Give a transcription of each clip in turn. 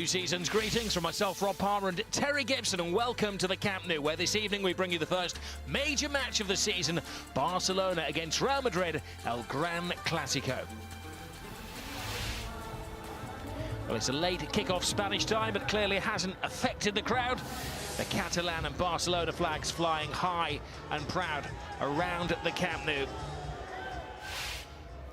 Seasons. Greetings from myself, Rob Palmer, and Terry Gibson, and welcome to the Camp Nou, where this evening we bring you the first major match of the season, Barcelona against Real Madrid, El Gran Clásico. Well, it's a late kick-off Spanish time, but clearly hasn't affected the crowd. The Catalan and Barcelona flags flying high and proud around the Camp Nou.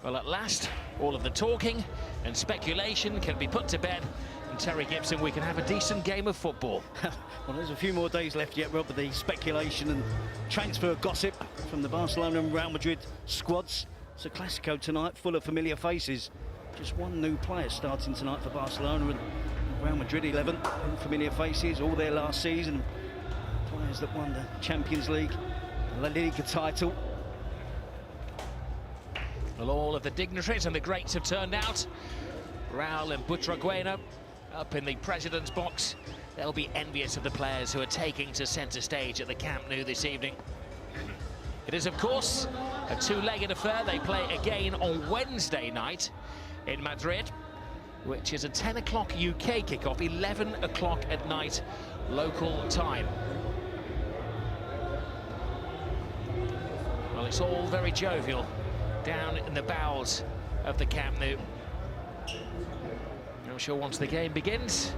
Well, at last, all of the talking and speculation can be put to bed, and Terry Gibson, we can have a decent game of football. Well, there's a few more days left yet, Rob, with the speculation and transfer gossip from the Barcelona and Real Madrid squads. It's a Clásico tonight, full of familiar faces. Just one new player starting tonight for Barcelona, and Real Madrid 11 familiar faces, all there last season. Players that won the Champions League, La Liga title. Well, all of the dignitaries and the greats have turned out. Raul and Butragueño up in the president's box. They'll be envious of the players who are taking to centre stage at the Camp Nou this evening. It is, of course, a two-legged affair. They play again on Wednesday night in Madrid, which is a 10 o'clock UK kickoff, 11 o'clock at night local time. Well, it's all very jovial down in the bowels of the Camp Nou. I'm sure once the game begins,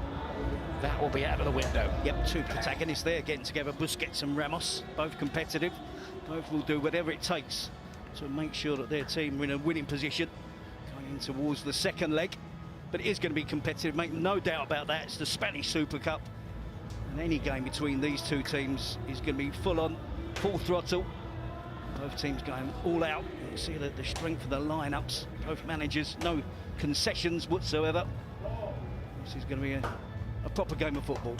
that will be out of the window. Yep, two protagonists there getting together, Busquets and Ramos, both competitive. Both will do whatever it takes to make sure that their team are in a winning position going in towards the second leg. But it is going to be competitive, make no doubt about that. It's the Spanish Super Cup, and any game between these two teams is going to be full on, full throttle. Both teams going all out. You see the strength of the lineups, both managers, no concessions whatsoever. This is going to be a proper game of football.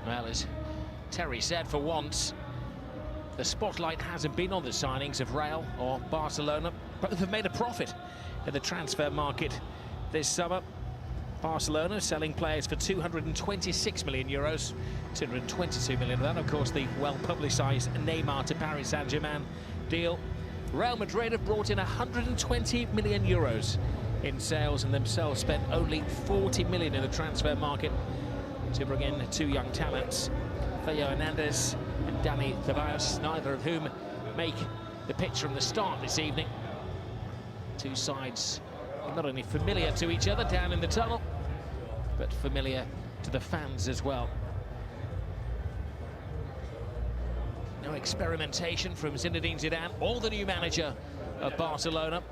Well, as Terry said, for once, the spotlight hasn't been on the signings of Real or Barcelona. Both have made a profit in the transfer market this summer. Barcelona selling players for 226 million euros, 222 million of that, of course, the well-publicised Neymar to Paris Saint-Germain deal. Real Madrid have brought in 120 million euros in sales and themselves spent only 40 million in the transfer market to bring in two young talents, Theo Hernandez and Dani Ceballos, neither of whom make the pitch from the start this evening. Two sides not only familiar to each other down in the tunnel, but familiar to the fans as well. No experimentation from Zinedine Zidane, or the new manager of Barcelona.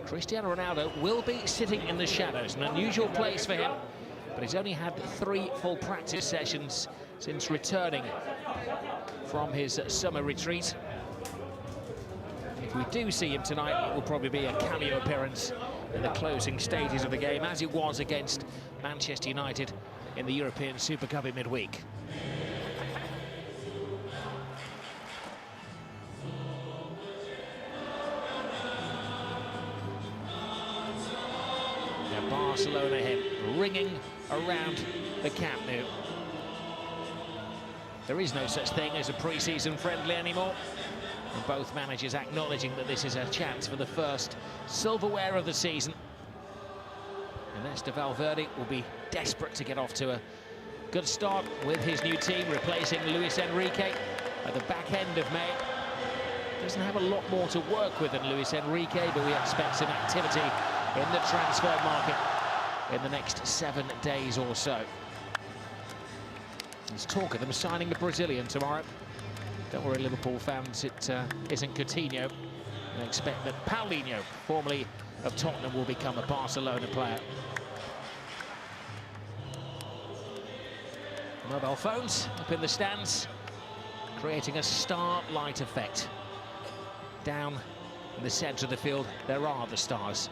Cristiano Ronaldo will be sitting in the shadows, an unusual place for him, but he's only had 3 full practice sessions since returning from his summer retreat. If we do see him tonight, it will probably be a cameo appearance in the closing stages of the game, as it was against Manchester United in the European Super Cup in midweek. The Barcelona hymn ringing around the Camp Nou. There is no such thing as a pre-season friendly anymore. And both managers acknowledging that this is a chance for the first silverware of the season. And Ernesto Valverde will be desperate to get off to a good start with his new team, replacing Luis Enrique at the back end of May. Doesn't have a lot more to work with than Luis Enrique, but we expect some activity in the transfer market in the next 7 days or so. There's talk of them signing the Brazilian tomorrow. Don't worry, Liverpool fans, it isn't Coutinho. I expect that Paulinho, formerly of Tottenham, will become a Barcelona player. Mobile phones up in the stands, creating a starlight effect. Down in the centre of the field, there are the stars.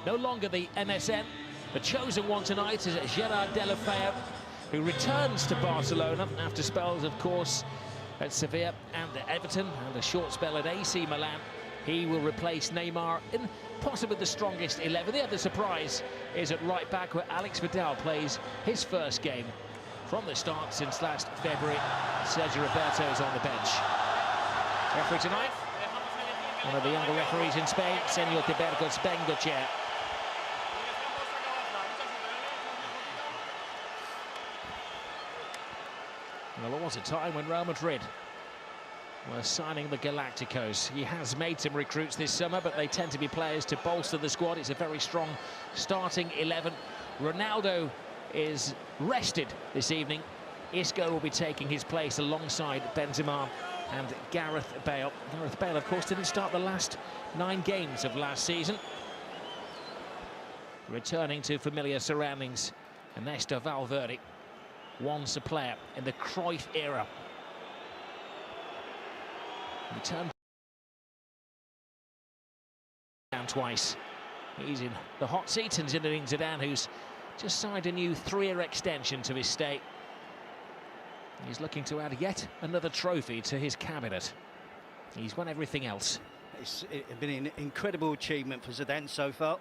No longer the MSN. The chosen one tonight is Gerard Deulofeu, who returns to Barcelona after spells, of course, at Sevilla and at Everton, and a short spell at AC Milan. He will replace Neymar in possibly the strongest 11. The other surprise is at right back, where Alex Vidal plays his first game from the start since last February. Sergio Roberto is on the bench. Referee tonight, one of the younger referees in Spain, Senor Tibergos Bengochea. Well, there was a time when Real Madrid were signing the Galacticos. He has made some recruits this summer, but they tend to be players to bolster the squad. It's a very strong starting 11. Ronaldo is rested this evening. Isco will be taking his place alongside Benzema and Gareth Bale. Gareth Bale, of course, didn't start the last 9 games of last season. Returning to familiar surroundings, Ernesto Valverde, once a player in the Cruyff era. Returned down twice. He's in the hot seat, and Zinedine Zidane, who's just signed a new 3-year extension to his stay. He's looking to add yet another trophy to his cabinet. He's won everything else. It's been an incredible achievement for Zidane so far.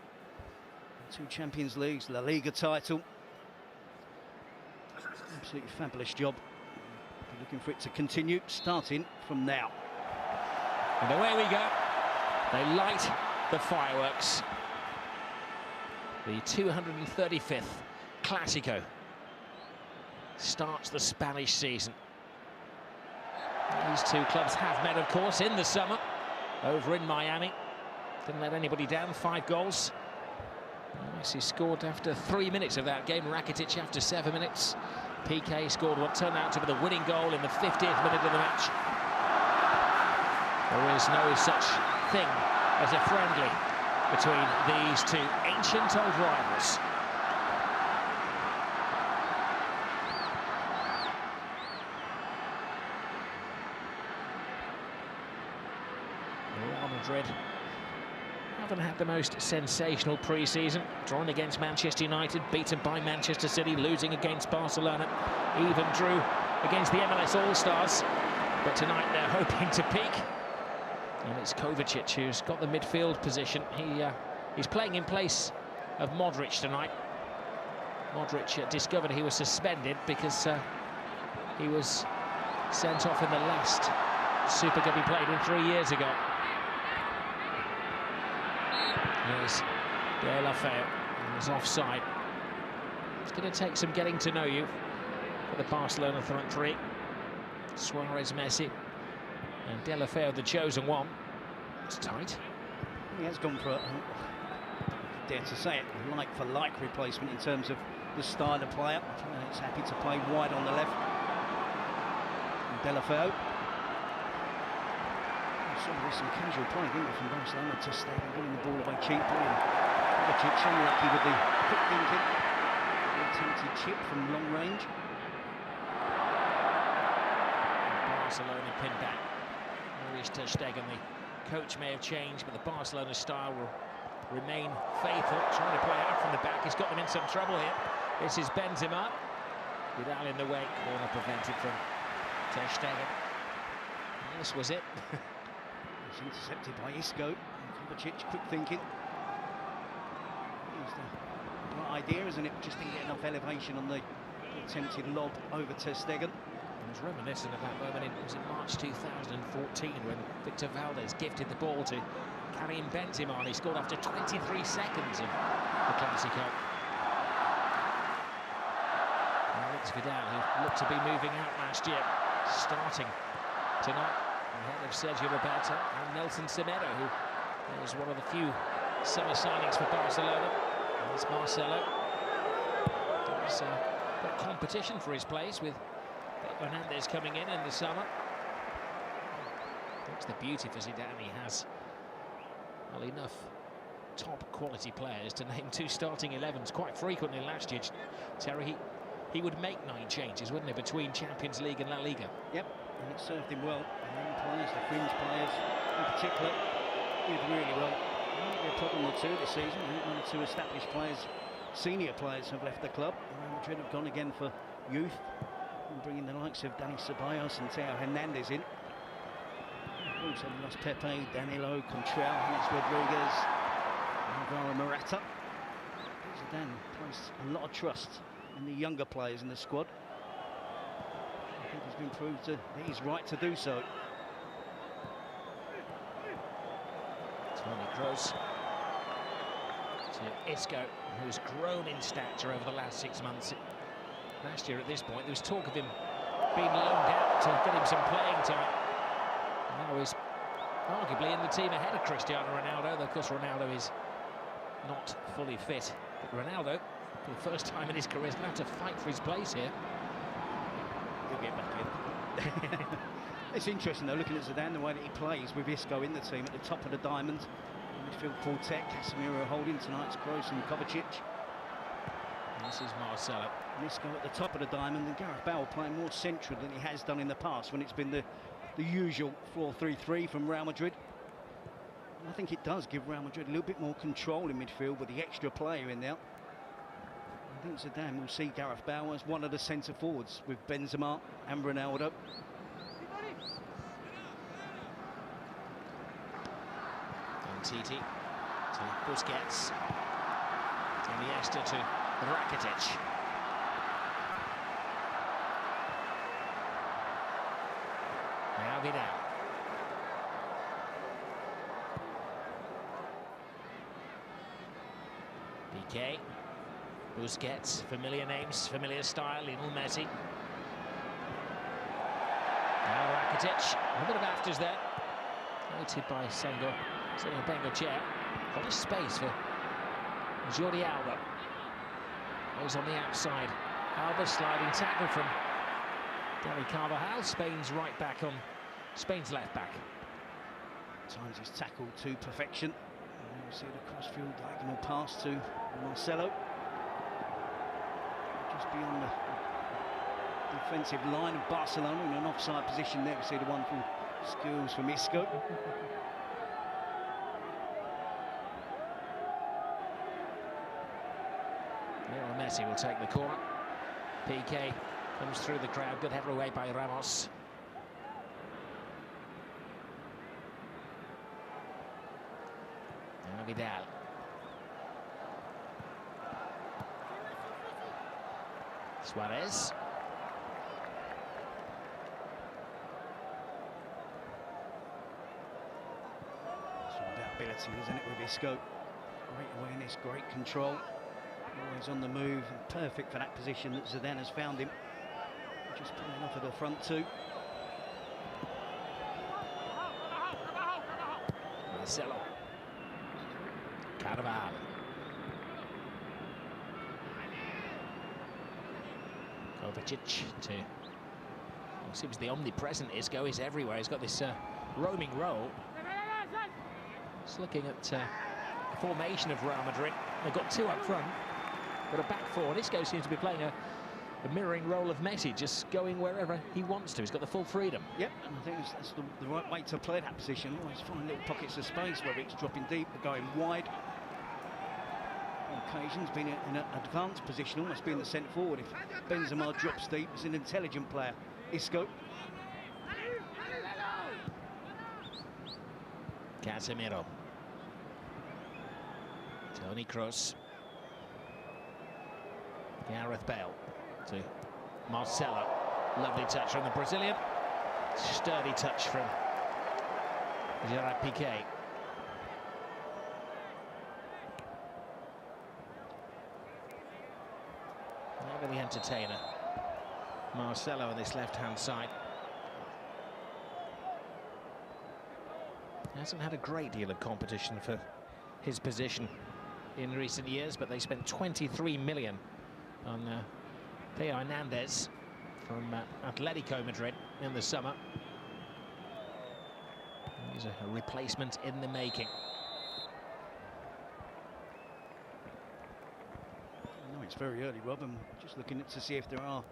2 Champions Leagues, La Liga title. Absolutely fabulous job. Be looking for it to continue, starting from now. And away we go. They light the fireworks. The 235th Clásico starts the Spanish season. These 2 clubs have met, of course, in the summer over in Miami. Didn't let anybody down, 5 goals. Messi scored after 3 minutes of that game, Rakitic after 7 minutes. Piqué scored what turned out to be the winning goal in the 50th minute of the match. There is no such thing as a friendly between these 2 ancient old rivals. Real Madrid haven't had the most sensational pre-season, drawing against Manchester United, beaten by Manchester City, losing against Barcelona, even drew against the MLS All-Stars. But tonight they're hoping to peak. And it's Kovacic who's got the midfield position. He's playing in place of Modric tonight. Modric discovered he was suspended because he was sent off in the last Super Cup he played in 3 years ago. Here's De La Feu, and was offside. It's going to take some getting to know you for the Barcelona front 3. Suarez, Messi, and De La Feu, the chosen one. It's tight. He has gone for, dare to say it, a like-for-like replacement in terms of the style of player. And it's happy to play wide on the left. And De La Feu. There's some casual play, didn't we, from Barcelona to stay winning the ball away cheaply. And Kovacic unlucky with the quick thinking. The attempted chip from long range. Barcelona pinned back. Maurice ter Stegen, the coach may have changed, but the Barcelona style will remain faithful. Trying to play out from the back. He's got them in some trouble here. This is Benzema. Vidal in the way. Corner prevented from ter Stegen. And this was it. It's intercepted by Isco. Kovacic, quick thinking. It's the right idea, isn't it? Just didn't get enough elevation on the attempted lob over ter Stegen. I was reminiscent of that moment in March 2014 when Victor Valdez gifted the ball to Karim Benzema, and he scored after 23 seconds of the Clásico. Alex Vidal, who looked to be moving out last year, starting tonight ahead of Sergio Roberto and Nelson Semedo, who was one of the few summer signings for Barcelona. And it's Marcelo. He's got competition for his place with Hernandez coming in the summer. That's the beauty for Zidane. He has, well, enough top quality players to name 2 starting 11s quite frequently last year. Terry, he would make 9 changes, wouldn't he, between Champions League and La Liga? Yep, and it served him well. The young players, the fringe players in particular, did really well. Might be a problem or 2 this season. I think 1 or 2 established players, senior players, have left the club. Real Madrid have gone again for youth, and bringing the likes of Dani Ceballos and Theo Hernandez in. Also lost Pepe, Danilo, Contrell, James Rodriguez, Alvaro Morata. Zidane placed a lot of trust in the younger players in the squad. I think he's been proved that he's right to do so. Tony Kroos to Isco, who's grown in stature over the last 6 months. Last year at this point there was talk of him been loaned out to get him some playing time. And now he's arguably in the team ahead of Cristiano Ronaldo, though of course Ronaldo is not fully fit. But Ronaldo, for the first time in his career, is going to have to fight for his place here. He'll get back in. It's interesting though, looking at Zidane, the way that he plays with Isco in the team at the top of the diamond. Midfield quartet, Casemiro holding tonight's Kroos and Kovacic. This is Marcelo. Isco at the top of the diamond, and Gareth Bale playing more central than he has done in the past when it's been the usual 4-3-3 from Real Madrid. And I think it does give Real Madrid a little bit more control in midfield with the extra player in there. I think Zidane will see Gareth Bale as one of the centre forwards with Benzema and Ronaldo. Titi to Busquets, Iniesta to Rakitic. Now Vidal. Piqué, Busquets, familiar names, familiar style, Lionel Messi. Now Rakitic, a bit of afters there, noted by Senghor. Sitting in Bengochea, got a space for Jordi Alba. Goes on the outside. Alba sliding tackle from Gary Carvajal. Spain's right back on Spain's left back. Times he's tackled to perfection. And we'll see the crossfield diagonal pass to Marcelo. Just beyond the defensive line of Barcelona in an offside position there. We see the wonderful skills from Isco. Messi will take the corner. Piqué comes through the crowd. Good header away by Ramos. Now Vidal. Suarez. It's all about ability, isn't it, with Isco? Great awareness, great control. Always on the move, and perfect for that position that Zidane has found him. Just pulling off at the front two. Marcelo. Carvajal. Kovacic to... Well, seems the omnipresent Isco is everywhere. He's got this roaming role. Just looking at the formation of Real Madrid. They've got two up front. But a back four, and Isco seems to be playing a mirroring role of Messi, just going wherever he wants to. He's got the full freedom. Yep, and I think that's the right way to play that position. Always find little pockets of space, whether it's dropping deep or going wide. On occasions, being in an advanced position, almost being the centre forward. If Benzema drops deep, he's an intelligent player. Isco. Casemiro. Toni Kroos. Gareth Bale to Marcelo. Lovely touch from the Brazilian. Sturdy touch from Gerard Piqué. Never the entertainer. Marcelo on this left-hand side. Hasn't had a great deal of competition for his position in recent years, but they spent 23 million on Theo Hernandez from Atletico Madrid in the summer. He's a replacement in the making. I know it's very early, Rob. I'm just looking to see if there are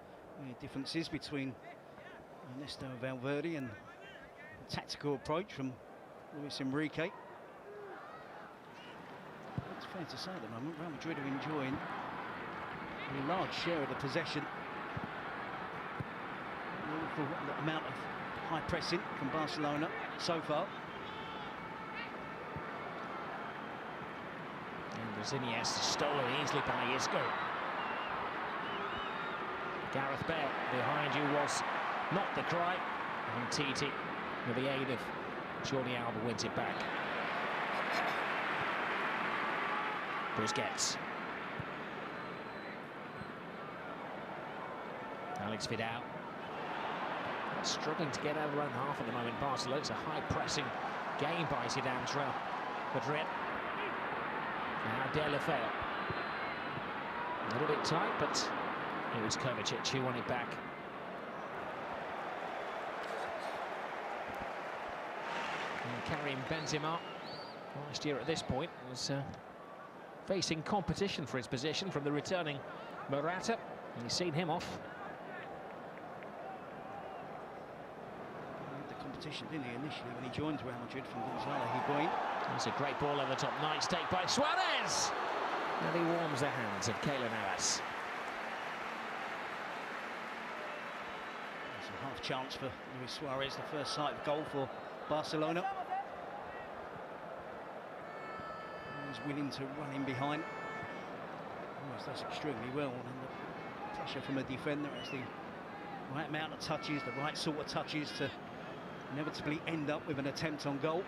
any differences between Ernesto Valverde and the tactical approach from Luis Enrique. It's fair to say at the moment Real Madrid are enjoying a large share of the possession. The amount of high pressing from Barcelona so far. And Iniesta stolen easily by Isco. Gareth Bale behind you was not the cry. And Titi, with the aid of Jordi Alba, wins it back. Busquets. Alex Vidal. Struggling to get out of their own half at the moment, Barcelona. It's a high-pressing game by Zidane's Real Madrid. Now De La Feu. A little bit tight, but it was Kovacic who won it back. And Karim Benzema, last year at this point, was facing competition for his position from the returning Morata, and he's seen him off. The competition, didn't he, initially when he joined Real Madrid from Gonzalo Higuain. That's a great ball over the top. Nice take by Suarez! And he warms the hands of Keylor Navas. It's a half chance for Luis Suarez, the first sight of goal for Barcelona. He's willing to run in behind. Always does extremely well under pressure from a defender. It's the right amount of touches, the right sort of touches to inevitably end up with an attempt on goal.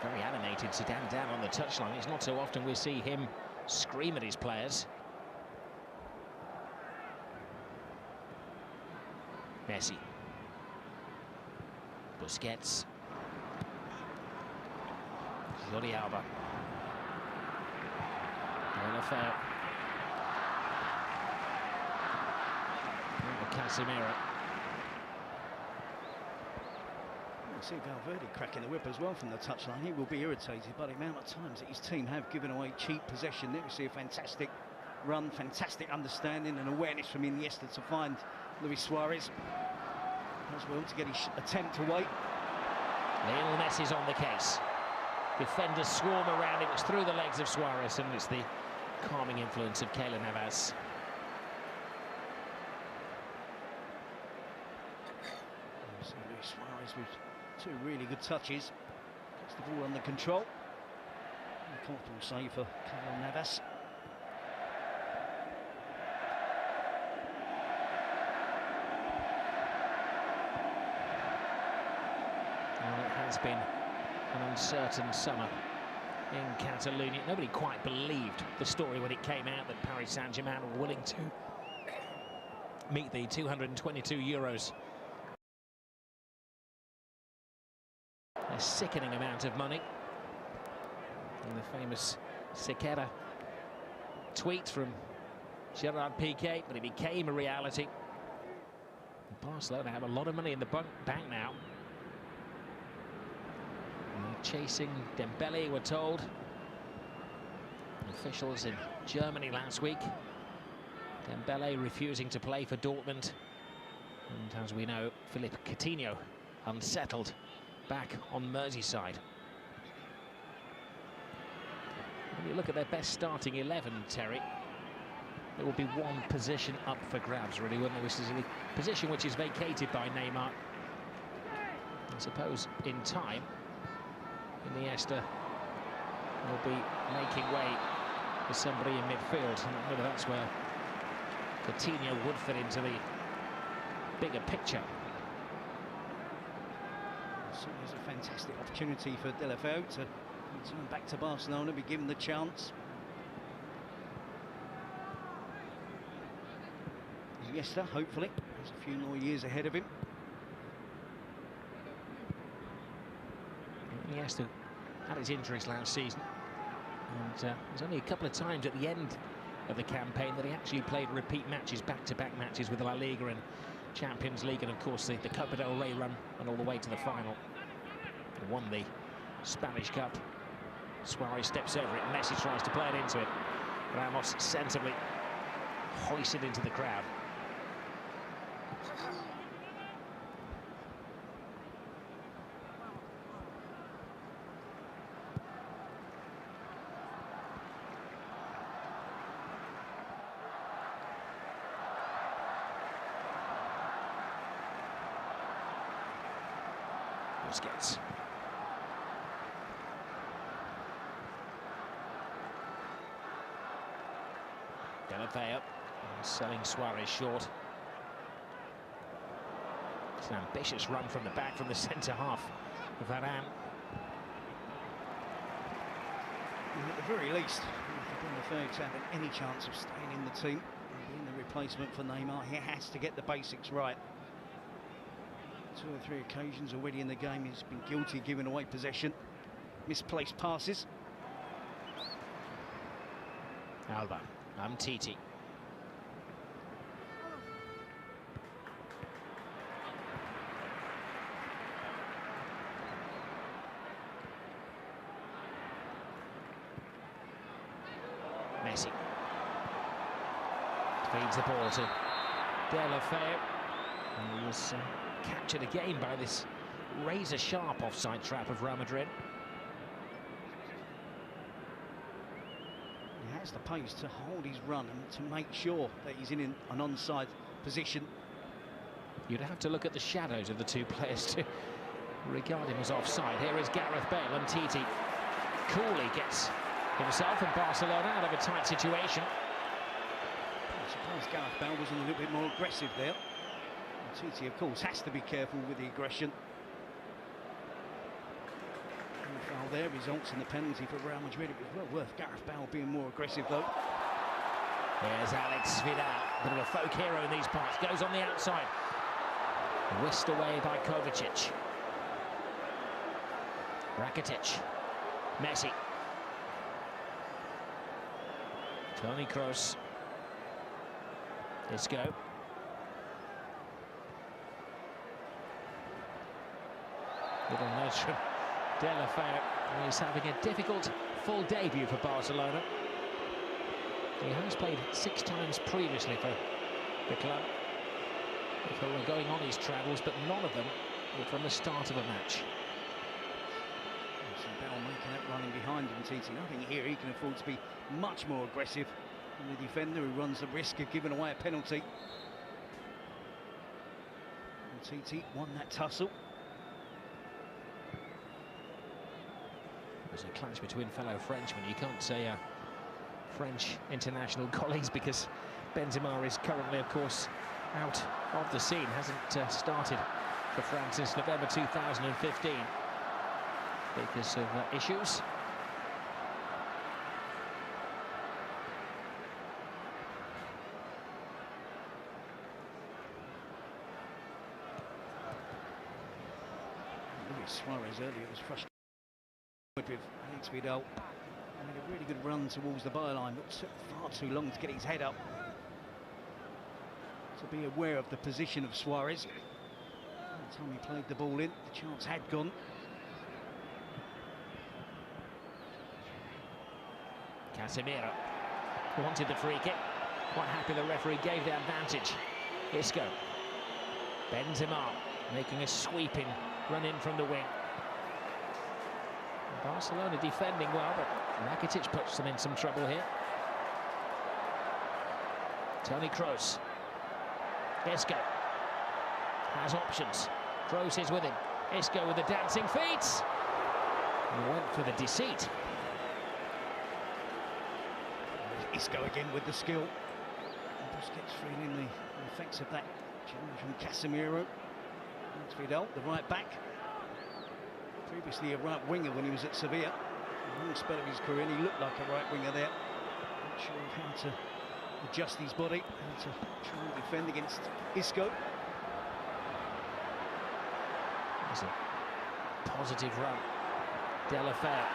Very animated, Zidane down on the touchline. It's not so often we see him scream at his players. Messi. Busquets. Jordi Alba. De La Feu. Casemiro. I see Valverde cracking the whip as well from the touchline. He will be irritated by the amount of times that his team have given away cheap possession. There we see a fantastic run, fantastic understanding and awareness from Iniesta to find Luis Suarez as well to get his attempt away. Lionel Messi's on the case. Defenders swarm around him. It's through the legs of Suarez, and it's the calming influence of Keylor Navas. So Luis Suarez with two really good touches. Gets the ball under control. A comfortable save for Keylor Navas. Well, it has been an uncertain summer in Catalonia. Nobody quite believed the story when it came out that Paris Saint-Germain were willing to meet the €222. A sickening amount of money. And the famous Sequeira tweet from Gerard Piqué, but it became a reality. Barcelona have a lot of money in the bank now. And they're chasing Dembele, we're told. Officials in Germany last week. Dembele refusing to play for Dortmund. And as we know, Philippe Coutinho unsettled back on Merseyside. When you look at their best starting 11, Terry, there will be one position up for grabs, really, wouldn't there? Which is the position which is vacated by Neymar. I suppose in time, Iniesta will be making way for somebody in midfield. And whether that's where Coutinho would fit into the bigger picture. So there's a fantastic opportunity for De La Feu to return back to Barcelona, be given the chance. Iniesta, hopefully, there's a few more years ahead of him. Iniesta had his injuries last season, and there's only a couple of times at the end of the campaign that he actually played repeat matches, back-to-back matches with La Liga and Champions League, and of course the Copa del Rey run, and all the way to the final. He won the Spanish Cup. Suarez steps over it, Messi tries to play it into it. Ramos sensibly hoisted into the crowd. Busquets. De La Feu selling Suarez short. It's an ambitious run from the back from the centre half of Varane. At the very least, Deulofeu to have any chance of staying in the team and being the replacement for Neymar, he has to get the basics right. 2 or 3 occasions already in the game he's been guilty of giving away possession, misplaced passes. Alba, Titi. Messi feeds the ball to Deulofeu, and he was captured again by this razor-sharp offside trap of Real Madrid. He has the pace to hold his run and to make sure that he's in an onside position. You'd have to look at the shadows of the two players to regard him as offside. Here is Gareth Bale, and Titi coolly gets himself and Barcelona out of a tight situation. I'm surprised Gareth Bale wasn't a little bit more aggressive there. And Titi, of course, has to be careful with the aggression. And the foul there results in the penalty for Real Madrid. It was well worth Gareth Bale being more aggressive, though. Here's Alex Vidal, bit of a folk hero in these parts, goes on the outside. Whisked away by Kovacic. Rakitic. Messi. Toni Kroos. Isco. Little nudge from Deulofeu. He's having a difficult full debut for Barcelona. He has played 6 times previously for the club. If we're going on his travels, but none of them were from the start of a match. Bell making that running behind him, Titi. I think here he can afford to be much more aggressive than the defender who runs the risk of giving away a penalty. And Titi won that tussle. It was a clash between fellow Frenchmen. You can't say French international colleagues, because Benzema is currently, of course, out of the scene. Hasn't started for France since November 2015 because of issues. Luis Suarez earlier was frustrated with Alex Vidal. Made a really good run towards the byline, but took far too long to get his head up. To be aware of the position of Suarez. By the time he played the ball in, the chance had gone. Casemiro wanted the free kick. Quite happy the referee gave the advantage. Isco. Benzema making a sweeping run in from the wing. Barcelona defending well, but Rakitic puts them in some trouble here. Toni Kroos. Isco has options. Kroos is with him. Isco with the dancing feet. He went for the deceit. Isco again with the skill. Busquets feeling the effects of that challenge from Casemiro. That's Vidal, the right back. Previously a right winger when he was at Sevilla. A long spell of his career, and he looked like a right winger there. Not sure of how to adjust his body, how to try and defend against Isco. That's a positive run. Deulofeu.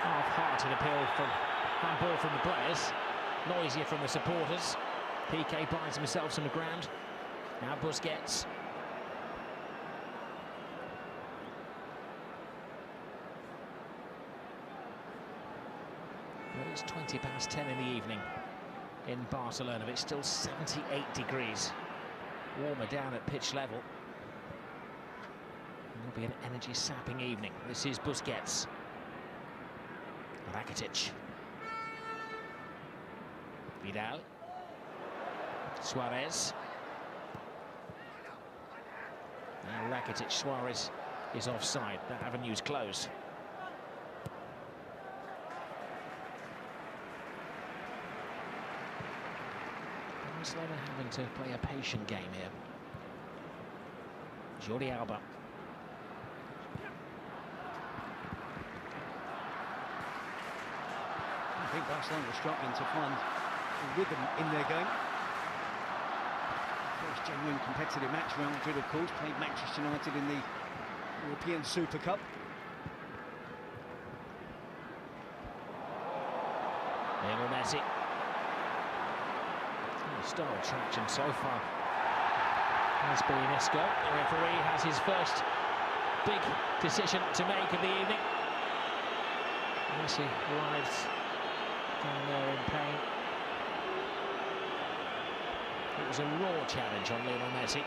Half-hearted appeal from handball from the players. Noisier from the supporters. Piqué buys himself some ground. Now Busquets. Well, it's 20 past 10 in the evening in Barcelona, but it's still 78 degrees. Warmer down at pitch level. It'll be an energy-sapping evening. This is Busquets. Rakitic. Vidal. Suarez. Now Rakitic. Suarez is offside. That avenue's closed. Barcelona having to play a patient game here. Jordi Alba. I think Barcelona are struggling to find a rhythm in their game. First genuine competitive match. Real Madrid, of course, played Manchester United in the European Super Cup. Lionel Messi. Star attraction so far has been Isco. The referee has his first big decision to make of the evening. Messi arrives down there in pain. It was a raw challenge on Lionel Messi.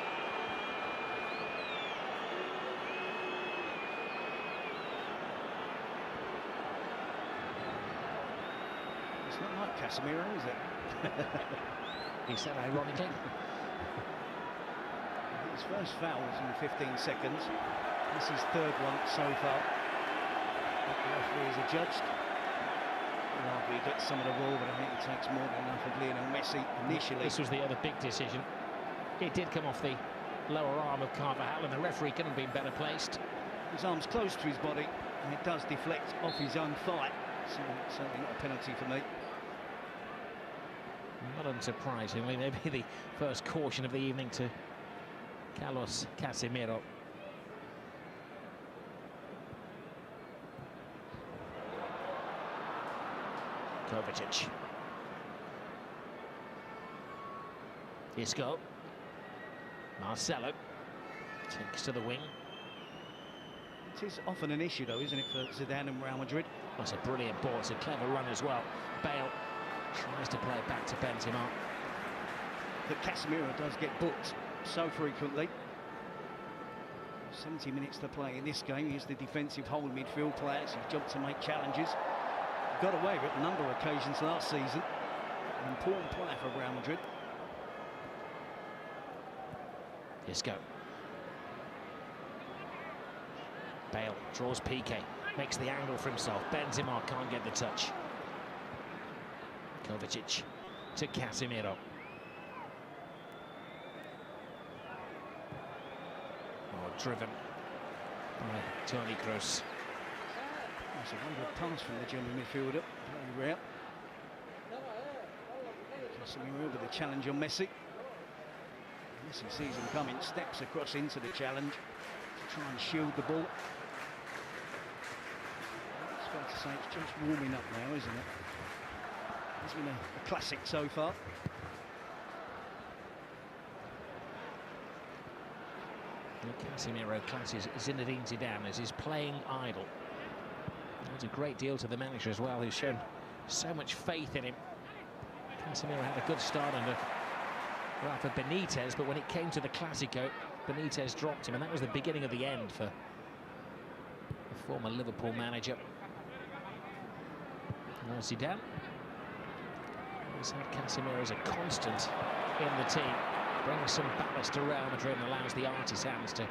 It's not like Casemiro, is it? He said ironically. His first foul was in 15 seconds. This is third one so far. The referee is adjudged. He'll argue he gets some of the ball, but I think he takes more than enough of Lionel Messi initially. This was the other big decision. It did come off the lower arm of Carvajal, and the referee couldn't have been better placed. His arm's close to his body, and it does deflect off his own thigh. So certainly not a penalty for me. Not unsurprisingly, maybe the first caution of the evening to Carlos Casemiro. Kovacic. Isco. Marcelo takes to the wing. It is often an issue, though, isn't it, for Zidane and Real Madrid? That's a brilliant ball. It's a clever run as well. Bale tries to play it back to Benzema. That Casemiro does get booked so frequently. 70 minutes to play in this game. He's the defensive whole midfield player. It's his job to make challenges. He got away with it on a number of occasions last season. An important player for Real Madrid. Isco. Bale draws Piqué, makes the angle for himself. Benzema can't get the touch. Kovacic to Casemiro. Oh, driven by Toni Kroos. That's a very good pass from the German midfielder. Very rare. Casemiro with a challenge on Messi. Messi sees him coming, steps across into the challenge to try and shield the ball. It's fair to say it's just warming up now, isn't it? It's been a classic so far. Casemiro classes Zinedine Zidane as he's playing idle. That's a great deal to the manager as well, who's shown so much faith in him. Casemiro had a good start under Rafa Benitez, but when it came to the Clásico, Benitez dropped him, and that was the beginning of the end for the former Liverpool manager. Now Zidane has had Casemiro as a constant in the team, brings some ballast to Real Madrid and allows the artisans to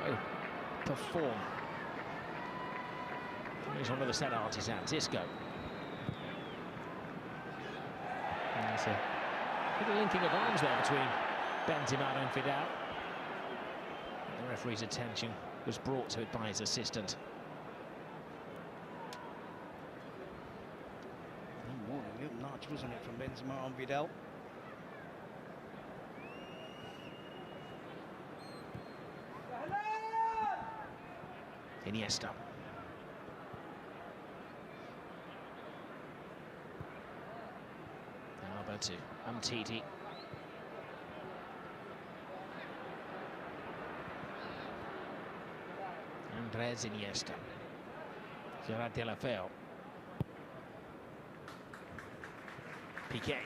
go perform. Here's one of the set artisans, Isco. And there's a little linking of arms there between Benzema and Vidal. The referee's attention was brought to it by his assistant. A little nudge, wasn't it, from Benzema on Vidal? Iniesta. Alba to Umtiti. Andres Iniesta. Gerard Deulofeu. Piqué.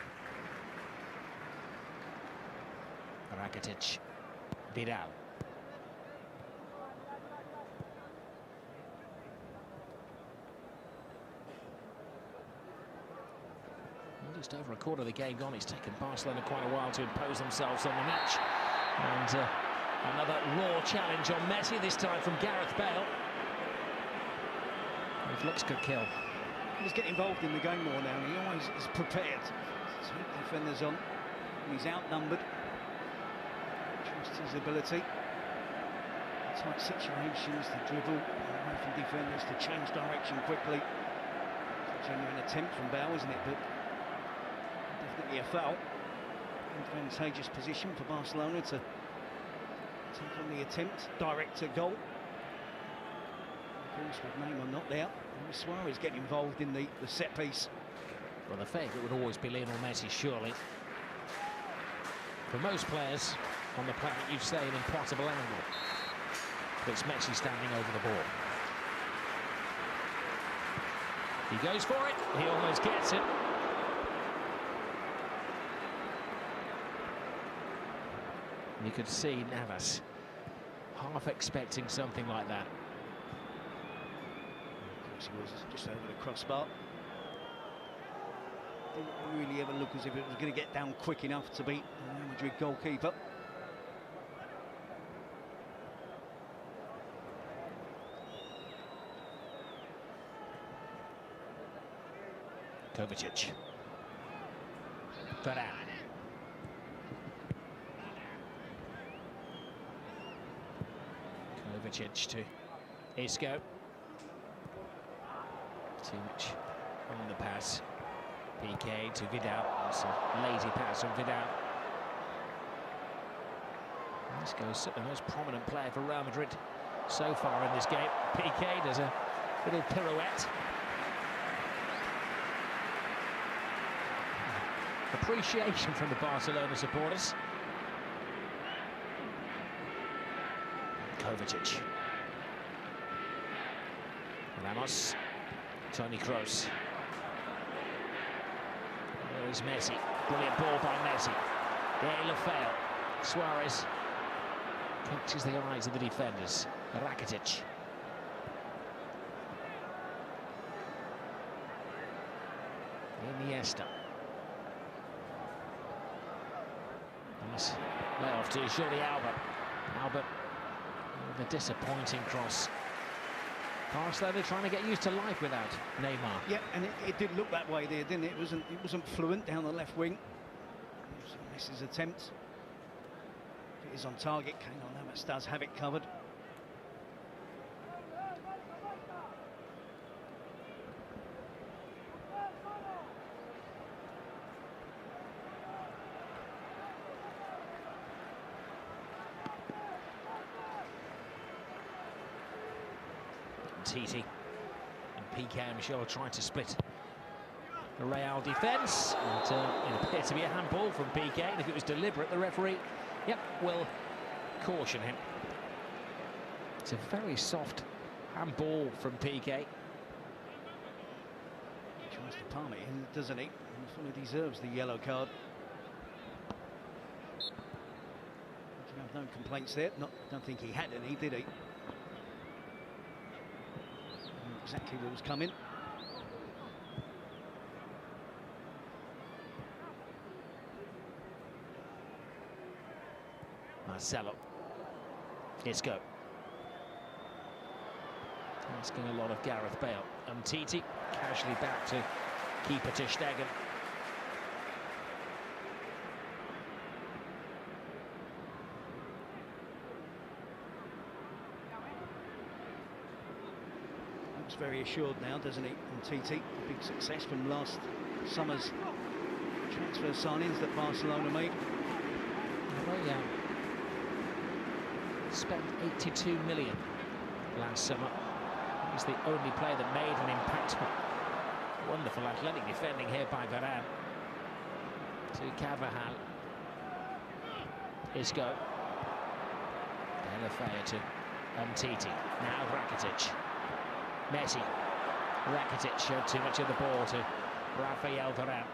Rakitic. Vidal. Just over a quarter of the game gone. It's taken Barcelona quite a while to impose themselves on the match. And another raw challenge on Messi, this time from Gareth Bale. If looks could kill. He's getting involved in the game more now. He always is prepared to take defenders on. He's outnumbered. Trusts his ability. Tight situations to dribble away from defenders, to change direction quickly. Genuine attempt from Bale, isn't it? But definitely a foul. Advantageous position for Barcelona to take on the attempt, direct to goal. Of course, with Neymar not there, Suarez getting involved in the set piece. Well, the favourite would always be Lionel Messi, surely. For most players on the planet, you'd say an impossible angle. But it's Messi standing over the ball. He goes for it. He almost gets it. You could see Navas half expecting something like that. Of course, he was just over the crossbar. Didn't really ever look as if it was going to get down quick enough to beat the Real Madrid goalkeeper. Kovacic. Varane. Kovacic to Isco. Too much on the pass. PK to Vidal. It's a lazy pass from Vidal. Isco's the most prominent player for Real Madrid so far in this game. PK does a little pirouette. Appreciation from the Barcelona supporters. Kovacic. Ramos. Toni Kroos. There's Messi. Brilliant ball by Messi. De La fail. Suarez catches the eyes of the defenders. Rakitic. Iniesta. Nice layoff to Jordi Alba. Alba with a disappointing cross. Barcelona trying to get used to life without Neymar. Yeah, and it did look that way there, didn't it? It wasn't fluent down the left wing. Messi's attempt. If it is on target, Keylor Navas does have it covered. Titi and PK and Michel trying to split the Real defence. And it appeared to be a handball from PK, and if it was deliberate, the referee, will caution him. It's a very soft handball from PK. He tries to palm it in, doesn't he? And fully deserves the yellow card. You have no complaints there. Don't think he had any, did he? Exactly what was coming. Marcelo. Isco. Asking a lot of Gareth Bale. And Titi casually back to keeper ter Stegen. Very assured now, doesn't he? And TT, a big success from last summer's transfer signings that Barcelona made. Well, yeah. Spent 82 million last summer. He's the only player that made an impact. Wonderful athletic defending here by Varane. To Carvajal. Isco. De La Fea to Umtiti. Now Rakitic. Messi. Rakitic showed too much of the ball to Rafael Varane.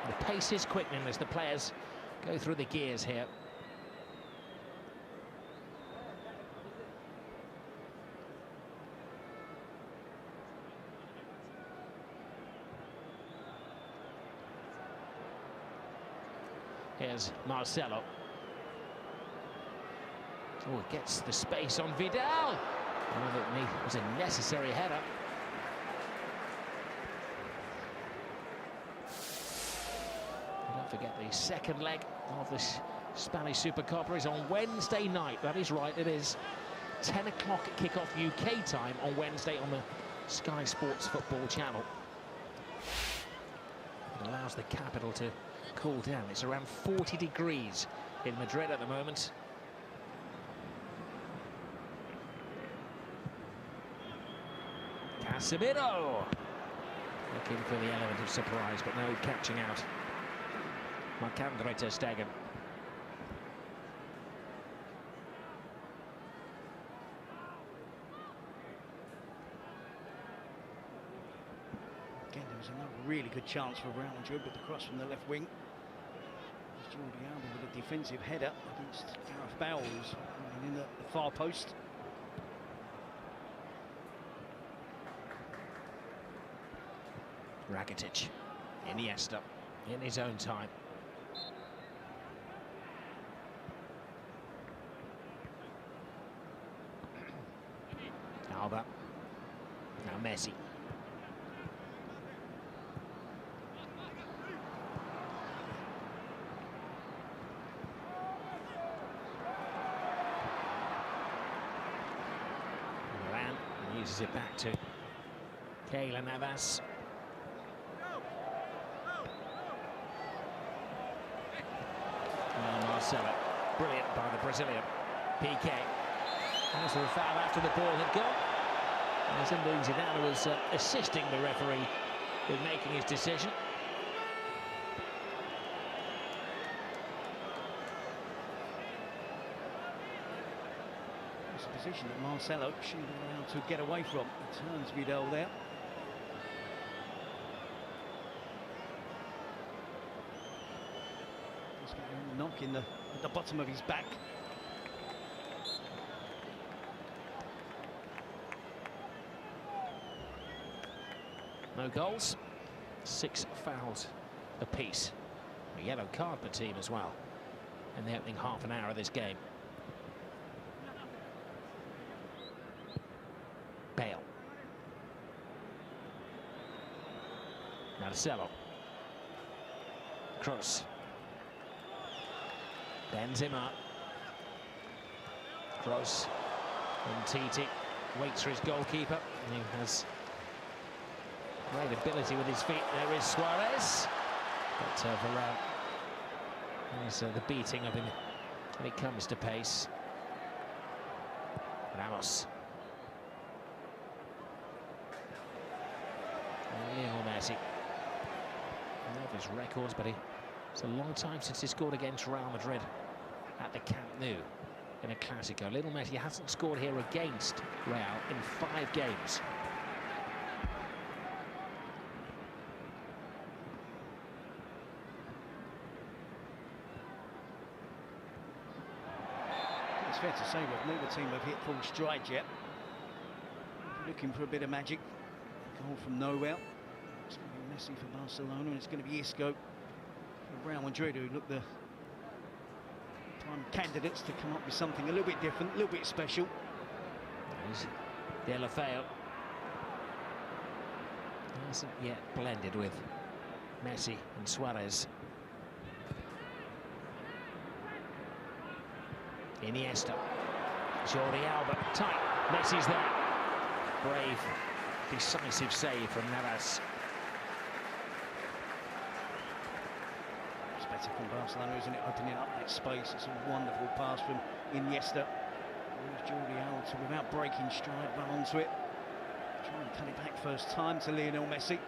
The pace is quickening as the players go through the gears here. Here's Marcelo. Oh, it gets the space on Vidal. Oh, that was a necessary header. Don't forget the second leg of this Spanish Supercopa is on Wednesday night. That is right, it is 10 o'clock kickoff UK time on Wednesday on the Sky Sports football channel. It allows the capital to cool down. It's around 40 degrees in Madrid at the moment. Casemiro looking for the element of surprise, but no catching out. Marc-Andre ter Stegen. Again, there was another really good chance for Real Madrid with the cross from the left wing. Jordi Alba with a defensive header against Gareth Bale, who's in the far post. Rakitic, Iniesta, in his own time. Alba, now Messi. Varane uses it back to Keylor Navas. Marcelo, brilliant by the Brazilian. Piqué. As for a foul after the ball had gone. As Zidane was assisting the referee in making his decision. It's a position that Marcelo should be allowed to get away from. He turns Vidal there. Knock in at the bottom of his back. No goals, 6 fouls apiece. A yellow card per team as well in the opening half an hour of this game. Bale. Marcelo. Kroos. Benzema. Kroos. And Titi waits for his goalkeeper. And he has great ability with his feet. There is Suarez. But Varane is the beating of him when it comes to pace. Ramos. Lionel Messi. I love his records, but it's a long time since he scored against Real Madrid at the Camp Nou in a Clásico. Lionel Messi hasn't scored here against Real in 5 games. It's fair to say that neither team have hit full stride yet. Looking for a bit of magic. Goal from nowhere. It's going to be Messi for Barcelona, and it's going to be Isco for Real Madrid, who look the prime candidates to come up with something a little bit different, a little bit special. De La Feo hasn't yet blended with Messi and Suarez. Iniesta. Jordi Alba. Tight. Messi's there. Brave, decisive save from Navas. It's better from Barcelona, isn't it? Opening up that space. It's a wonderful pass from Iniesta. There's Jordi Alba, without breaking stride, run onto it. Try and cut it back first time to Lionel Messi.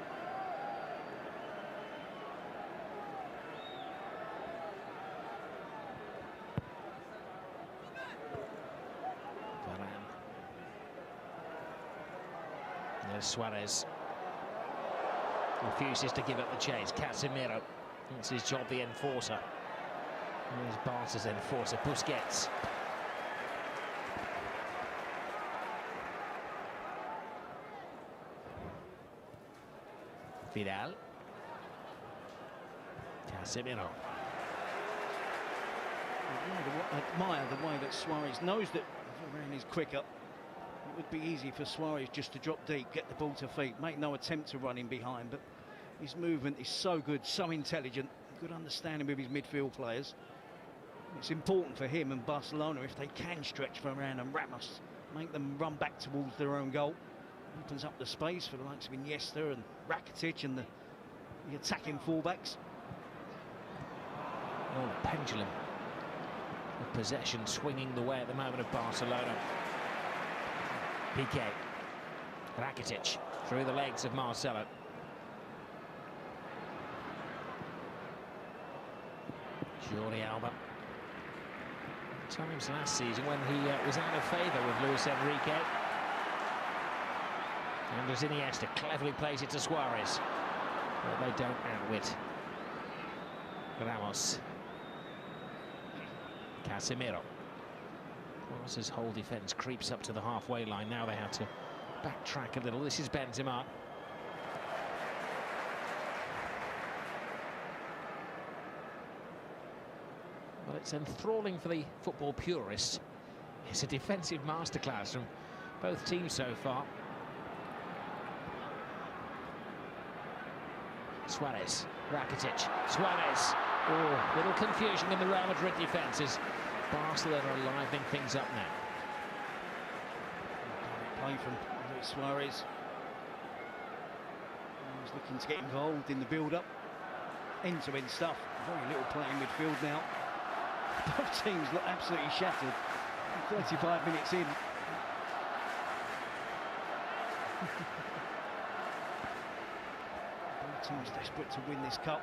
Suarez refuses to give up the chase. Casemiro, it's his job, the enforcer. Here's Barca's enforcer, Busquets. Vidal. Casemiro. I admire the way that Suarez knows that Varane is quicker. It would be easy for Suarez just to drop deep, get the ball to feet, make no attempt to run in behind, but his movement is so good, so intelligent, good understanding with his midfield players. It's important for him and Barcelona if they can stretch Varane and Ramos, make them run back towards their own goal, Opens up the space for the likes of Iniesta and Rakitic and the attacking fullbacks. Oh, the pendulum of possession swinging the way at the moment of Barcelona. Piqué, Rakitic through the legs of Marcelo. Jordi Alba. Times last season when he was out of favour with Luis Enrique. And as Iniesta cleverly plays it to Suarez. But they don't outwit Ramos. Casemiro. Barca's whole defence creeps up to the halfway line. Now they have to backtrack a little. This is Benzema. Well, it's enthralling for the football purists. It's a defensive masterclass from both teams so far. Suarez, Rakitic, Suarez. Oh, little confusion in the Real Madrid defences. Barcelona are livening things up now. Play from Luis Suarez. He's looking to get involved in the build-up. End-to-end stuff. Very little play in midfield now. Both teams look absolutely shattered. 35 minutes in. Both teams desperate to win this cup.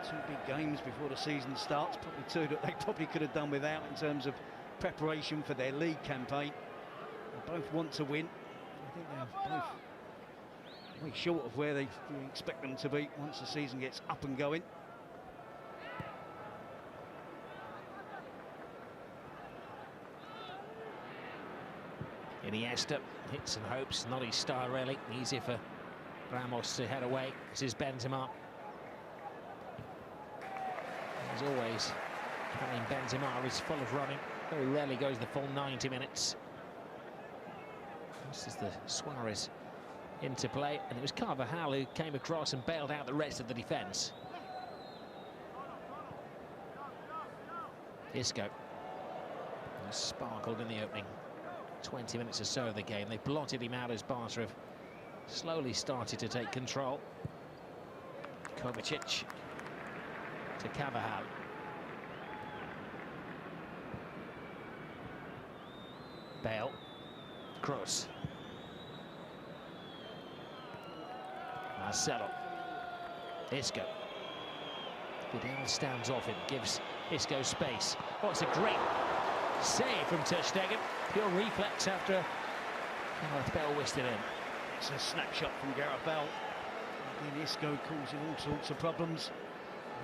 Two big games before the season starts. Probably two that they probably could have done without in terms of preparation for their league campaign. They both want to win. I think they're both way short of where they expect them to be once the season gets up and going. Iniesta hits and hopes, not his style really. Easy for Ramos to head away. This is Benzema. As always, Benzema is full of running. Very rarely goes the full 90 minutes. This is the Suarez into play, and it was Carvajal who came across and bailed out the rest of the defence. Isco sparkled in the opening 20 minutes or so of the game. They blotted him out as Barca have slowly started to take control. Kovacic to Carvajal. Bale. Kroos. Marcelo. Isco. Vidal stands off him, gives Isco space. Oh, it's a great save from Ter Stegen. Pure reflex after Gareth Bale whisked it in. It's a snapshot from Gareth Bale. And Isco causing all sorts of problems.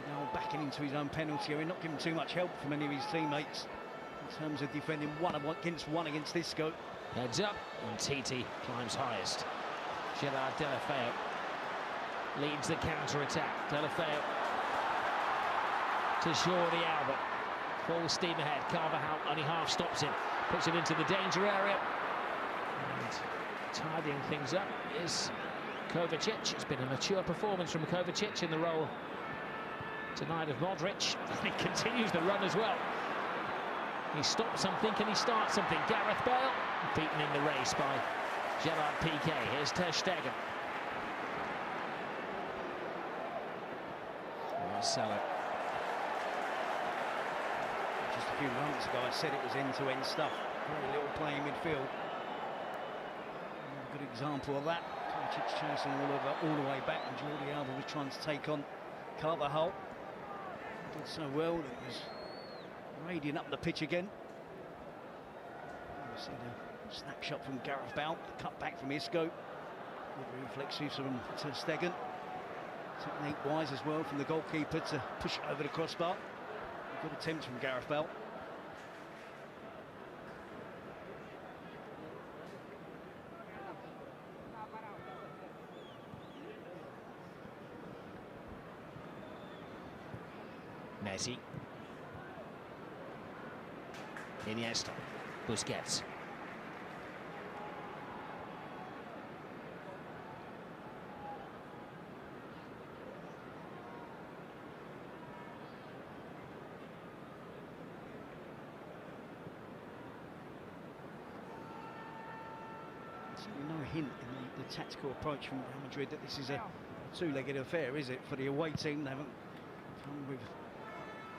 Now backing into his own penalty area, not giving too much help from any of his teammates in terms of defending one against Isco. Heads up, and Titi climbs highest. Gerard Deulofeu leads the counter-attack. Deulofeu to Jordi Alba. Full steam ahead. Carvajal only half stops him. Puts it into the danger area. And tidying things up is Kovacic. It's been a mature performance from Kovacic in the role tonight of Modric. And he continues the run as well. He stops something, can he start something? Gareth Bale beaten in the race by Gerard Piqué. Here's Ter Stegen. Marcelo. Just a few moments ago I said it was end-to-end stuff. Very little play in midfield. A good example of that. Kovacic chasing all the way back, and Jordi Alba was trying to take on Carvajal. Did so well that it was radiant up the pitch again. You see the snapshot from Gareth Bale, the cut back from Isco. Good reflexes from Ter Stegen. Technique-wise as well from the goalkeeper to push it over the crossbar. Good attempt from Gareth Bale. Messi. Iniesta. Busquets. Certainly no hint in the tactical approach from Real Madrid that this is a two-legged affair, is it? For the away team, they haven't come with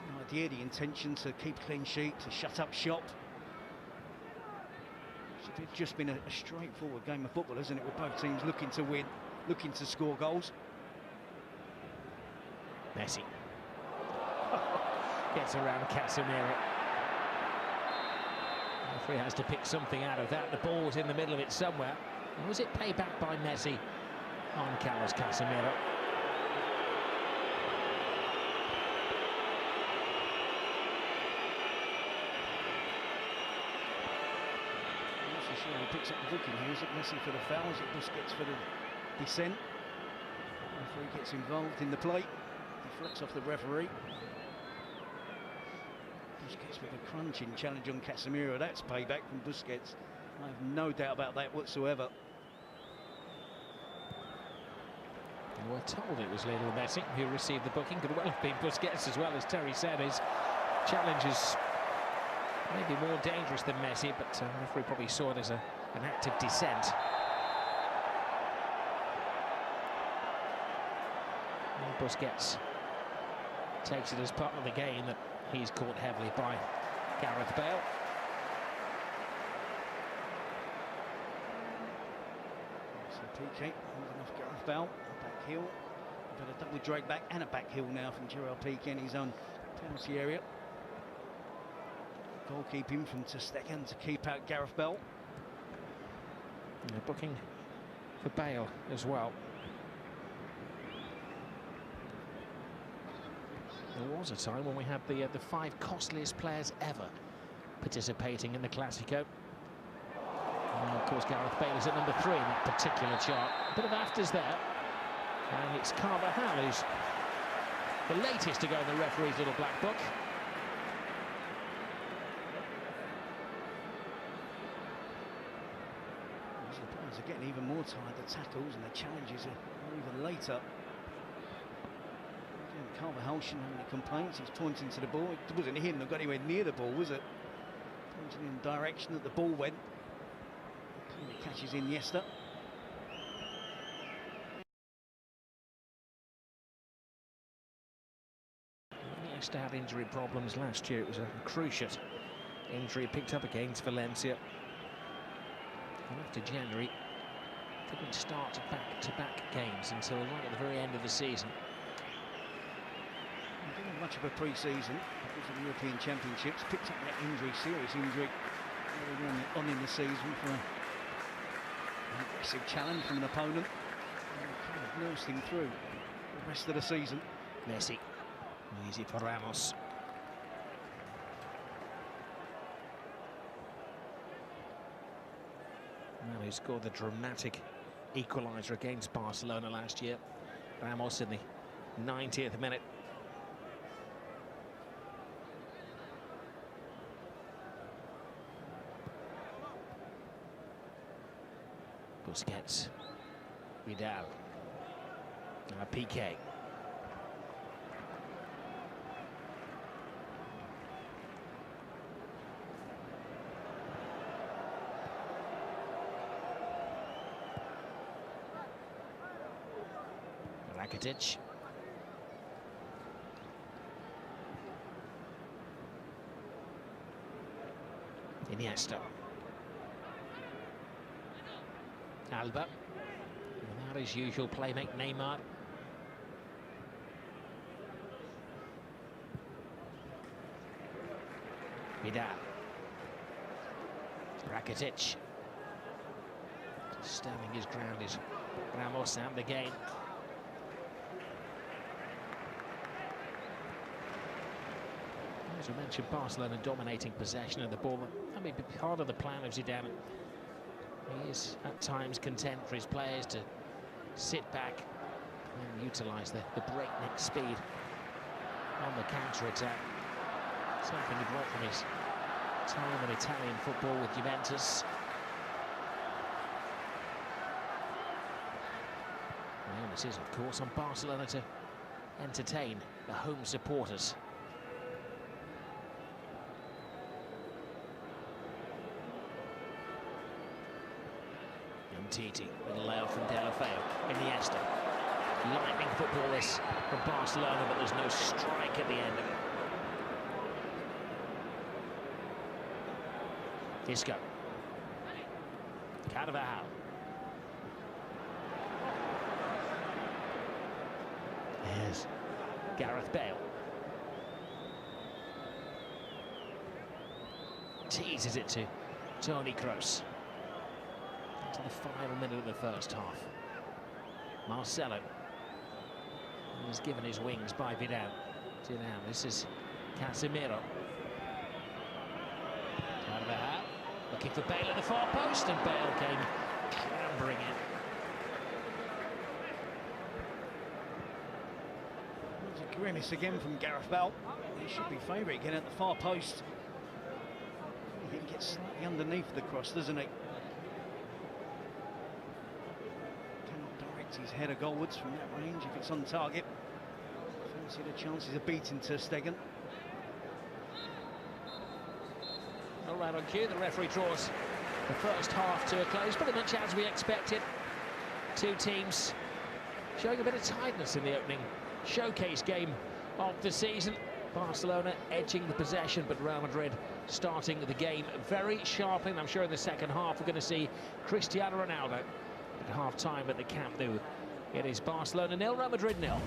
the idea, the intention to keep a clean sheet, to shut up shop. It's just been a straightforward game of football, isn't it? With both teams looking to win, looking to score goals. Messi gets around Casemiro. The referee has to pick something out of that. The ball was in the middle of it somewhere. Or was it payback by Messi on Carlos Casemiro? Sure, he picks up the booking here. Is it Messi for the foul? Is it Busquets for the descent? The referee gets involved in the play. Deflects off the referee. Busquets with a crunching challenge on Casemiro. That's payback from Busquets. I have no doubt about that whatsoever. And we're told it was Lionel Messi who received the booking. Could well have been Busquets as well, as Terry said. His challenge is maybe more dangerous than Messi, but the referee probably saw it as an act of dissent. And Busquets takes it as part of the game that he's caught heavily by Gareth Bale. So PK, enough Gareth Bale, back heel. We've got a double drag back and a back heel now from Gerard Piqué in his own penalty area. Goalkeeping from Ter Stegen to keep out Gareth Bale. And booking for Bale as well. There was a time when we had the 5 costliest players ever participating in the Classico. And of course, Gareth Bale is at number 3 in that particular chart. A bit of afters there. And it's Carvajal who's the latest to go in the referee's little black book. Are getting even more tired. The tackles and the challenges are even later. Again, Carvajal shouldn't have any complaints. He's pointing to the ball. It wasn't him that got anywhere near the ball, was it? Pointing in the direction that the ball went. He catches Iniesta. Iniesta had injury problems last year. It was a cruciate injury picked up against Valencia. And after January, couldn't start back-to-back games until right at the very end of the season. He didn't have much of a pre-season because of the European Championships. Picked up that injury, serious injury, early on in the season for an aggressive challenge from an opponent. And kind of nursed him through the rest of the season. Messi, easy for Ramos. Well, he scored the dramatic equaliser against Barcelona last year. Ramos in the 90th minute. Busquets. Vidal. Now Piqué. Rakitic. Iniesta. Alba. Without his usual playmate, Neymar. Vidal. Rakitic. Standing his ground is Ramos and again. As we mentioned, Barcelona dominating possession of the ball. That may be part of the plan of Zidane. He is at times content for his players to sit back and utilise the breakneck speed on the counter-attack. Something he brought from his time in Italian football with Juventus. The onus is, of course, on Barcelona to entertain the home supporters. Umtiti. Little layout from Deulofeu. Iniesta. Lightning football this from Barcelona, but there's no strike at the end of it. Isco. Carvajal. Here's Gareth Bale. Teases it to Toni Kroos. To the final minute of the first half. Marcelo. He's given his wings by Vidal. This is Casemiro. Carvajal. Looking for Bale at the far post, and Bale came clambering in. There's a grimace again from Gareth Bale. He should be favourite again at the far post. He gets slightly underneath the cross, doesn't he? Cannot direct his header goalwards from that range if it's on target. Fancy the chances of beating Ter Stegen. All right, on cue, the referee draws the first half to a close, pretty much as we expected. Two teams showing a bit of tightness in the opening showcase game of the season. Barcelona edging the possession, but Real Madrid starting the game very sharply. And I'm sure in the second half we're going to see Cristiano Ronaldo at half-time at the Camp Nou. It is Barcelona 0, Real Madrid 0.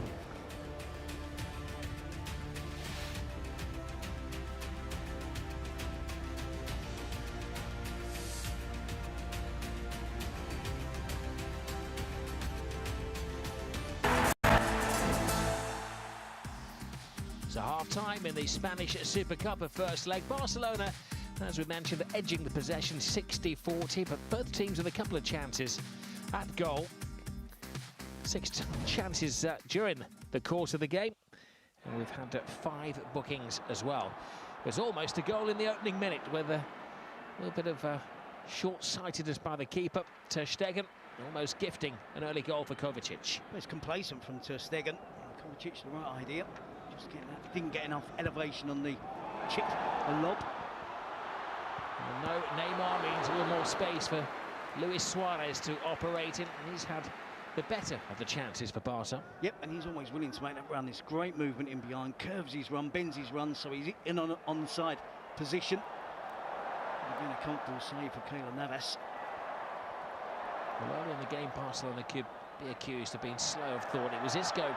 So half-time in the Spanish Super Cup of first leg. Barcelona, as we mentioned, edging the possession 60-40, but both teams with a couple of chances at goal. 6 chances during the course of the game. And we've had 5 bookings as well. There's almost a goal in the opening minute with a little bit of short-sightedness by the keeper, Ter Stegen, almost gifting an early goal for Kovacic. It's complacent from Ter Stegen. Kovacic, the right idea. Just getting that, didn't get enough elevation on the chip, the lob. No, Neymar means a little more space for Luis Suarez to operate in, and he's had the better of the chances for Barca. Yep, and he's always willing to make that run. This great movement in behind, curves his run, bends his run, so he's in on an onside position. Been a comfortable save for Keylor Navas. Well, early in the game, Barcelona could be accused of being slow of thought. It was Isco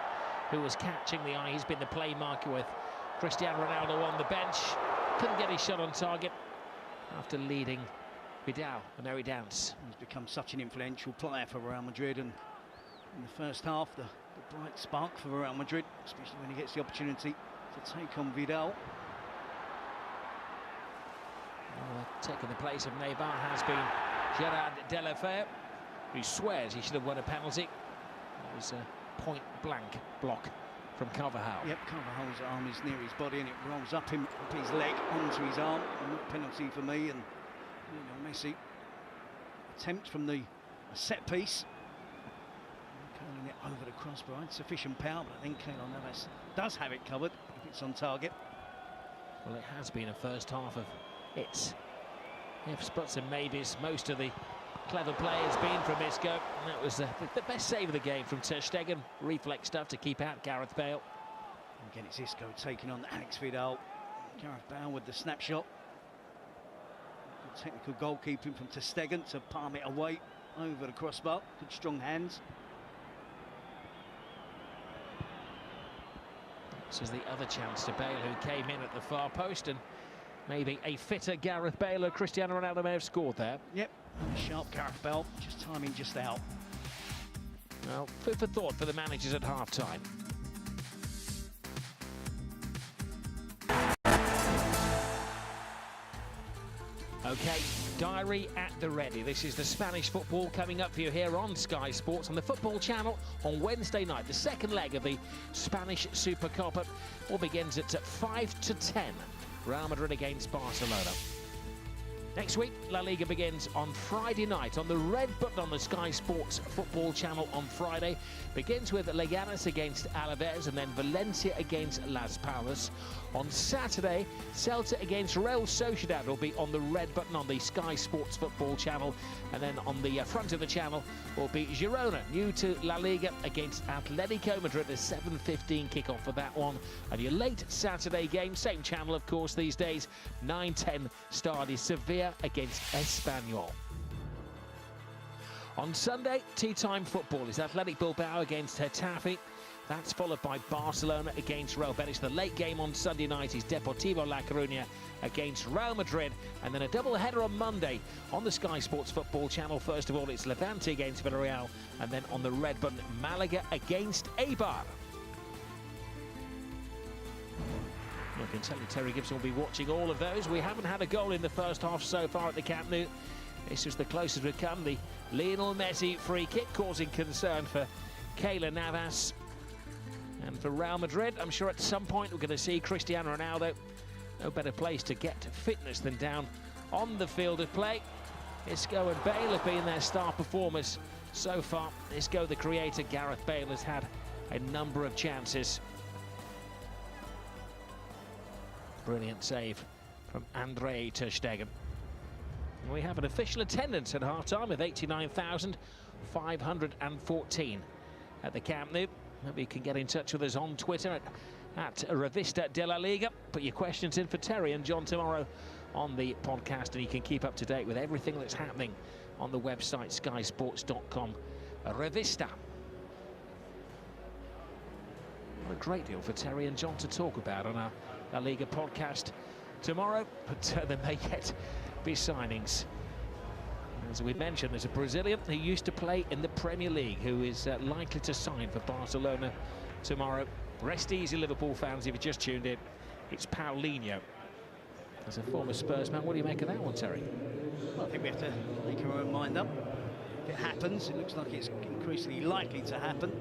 who was catching the eye. He's been the play marker with Cristiano Ronaldo on the bench. Couldn't get his shot on target after leading Vidal and Mary Dance. He's become such an influential player for Real Madrid, and in the first half, the bright spark for Real Madrid, especially when he gets the opportunity to take on Vidal. Well, taking the place of Neymar has been Gerard Deulofeu, who swears he should have won a penalty. It was a point-blank block from Carvajal. Yep, Carvajal's arm is near his body and it rolls up his leg onto his arm. Not penalty for me, and Messi attempt from the set piece. Curling it over the crossbar, insufficient power, but I think Keylor Navas does have it covered if it's on target. Well, it has been a first half of its ifs, buts and maybes. Most of the clever play has been from Isco, and that was the best save of the game from Ter Stegen. Reflex stuff to keep out Gareth Bale. Again, it's Isco taking on Alex Vidal. Gareth Bale with the snapshot. Good technical goalkeeping from Ter Stegen to palm it away over the crossbar. Good strong hands. This is the other chance to Bale, who came in at the far post, and maybe a fitter Gareth Bale or Cristiano Ronaldo may have scored there. Yep, sharp Gareth Bale, just timing just out. Well, food for thought for the managers at half-time. OK, diary at the ready. This is the Spanish football coming up for you here on Sky Sports on the Football Channel on Wednesday night. The second leg of the Spanish Super Cup all begins at 5 to 10. Real Madrid against Barcelona. Next week, La Liga begins on Friday night on the red button on the Sky Sports football channel on Friday. Begins with Leganes against Alaves and then Valencia against Las Palmas. On Saturday, Celta against Real Sociedad will be on the red button on the Sky Sports football channel. And then on the front of the channel will be Girona, new to La Liga, against Atletico Madrid. A 7:15 kickoff for that one. And your late Saturday game, same channel of course these days, 9:10 start is Sevilla against Espanyol. On Sunday, tea-time football is Athletic Bilbao against Getafe. That's followed by Barcelona against Real Betis. The late game on Sunday night is Deportivo La Coruña against Real Madrid. And then a double-header on Monday on the Sky Sports football channel. First of all, it's Levante against Villarreal. And then on the red button, Malaga against Eibar. I can tell you Terry Gibson will be watching all of those. We haven't had a goal in the first half so far at the Camp Nou. This was the closest we've come. The Lionel Messi free kick causing concern for Keylor Navas. And for Real Madrid, I'm sure at some point we're going to see Cristiano Ronaldo. No better place to get fitness than down on the field of play. Isco and Bale have been their star performers so far. Isco, the creator, Gareth Bale, has had a number of chances. Brilliant save from Andrei ter Stegen. And we have an official attendance at half-time of 89,514 at the Camp Nou. Maybe you can get in touch with us on Twitter at Revista de la Liga. Put your questions in for Terry and John tomorrow on the podcast, and you can keep up to date with everything that's happening on the website skysports.com. Revista. A great deal for Terry and John to talk about on our La Liga podcast tomorrow, but there may yet be signings. As we mentioned, there's a Brazilian who used to play in the Premier League who is likely to sign for Barcelona tomorrow. Rest easy, Liverpool fans, if you just tuned in. It's Paulinho. As a former Spurs man, what do you make of that one, Terry? Well, I think we have to make our own mind up. If it happens, it looks like it's increasingly likely to happen.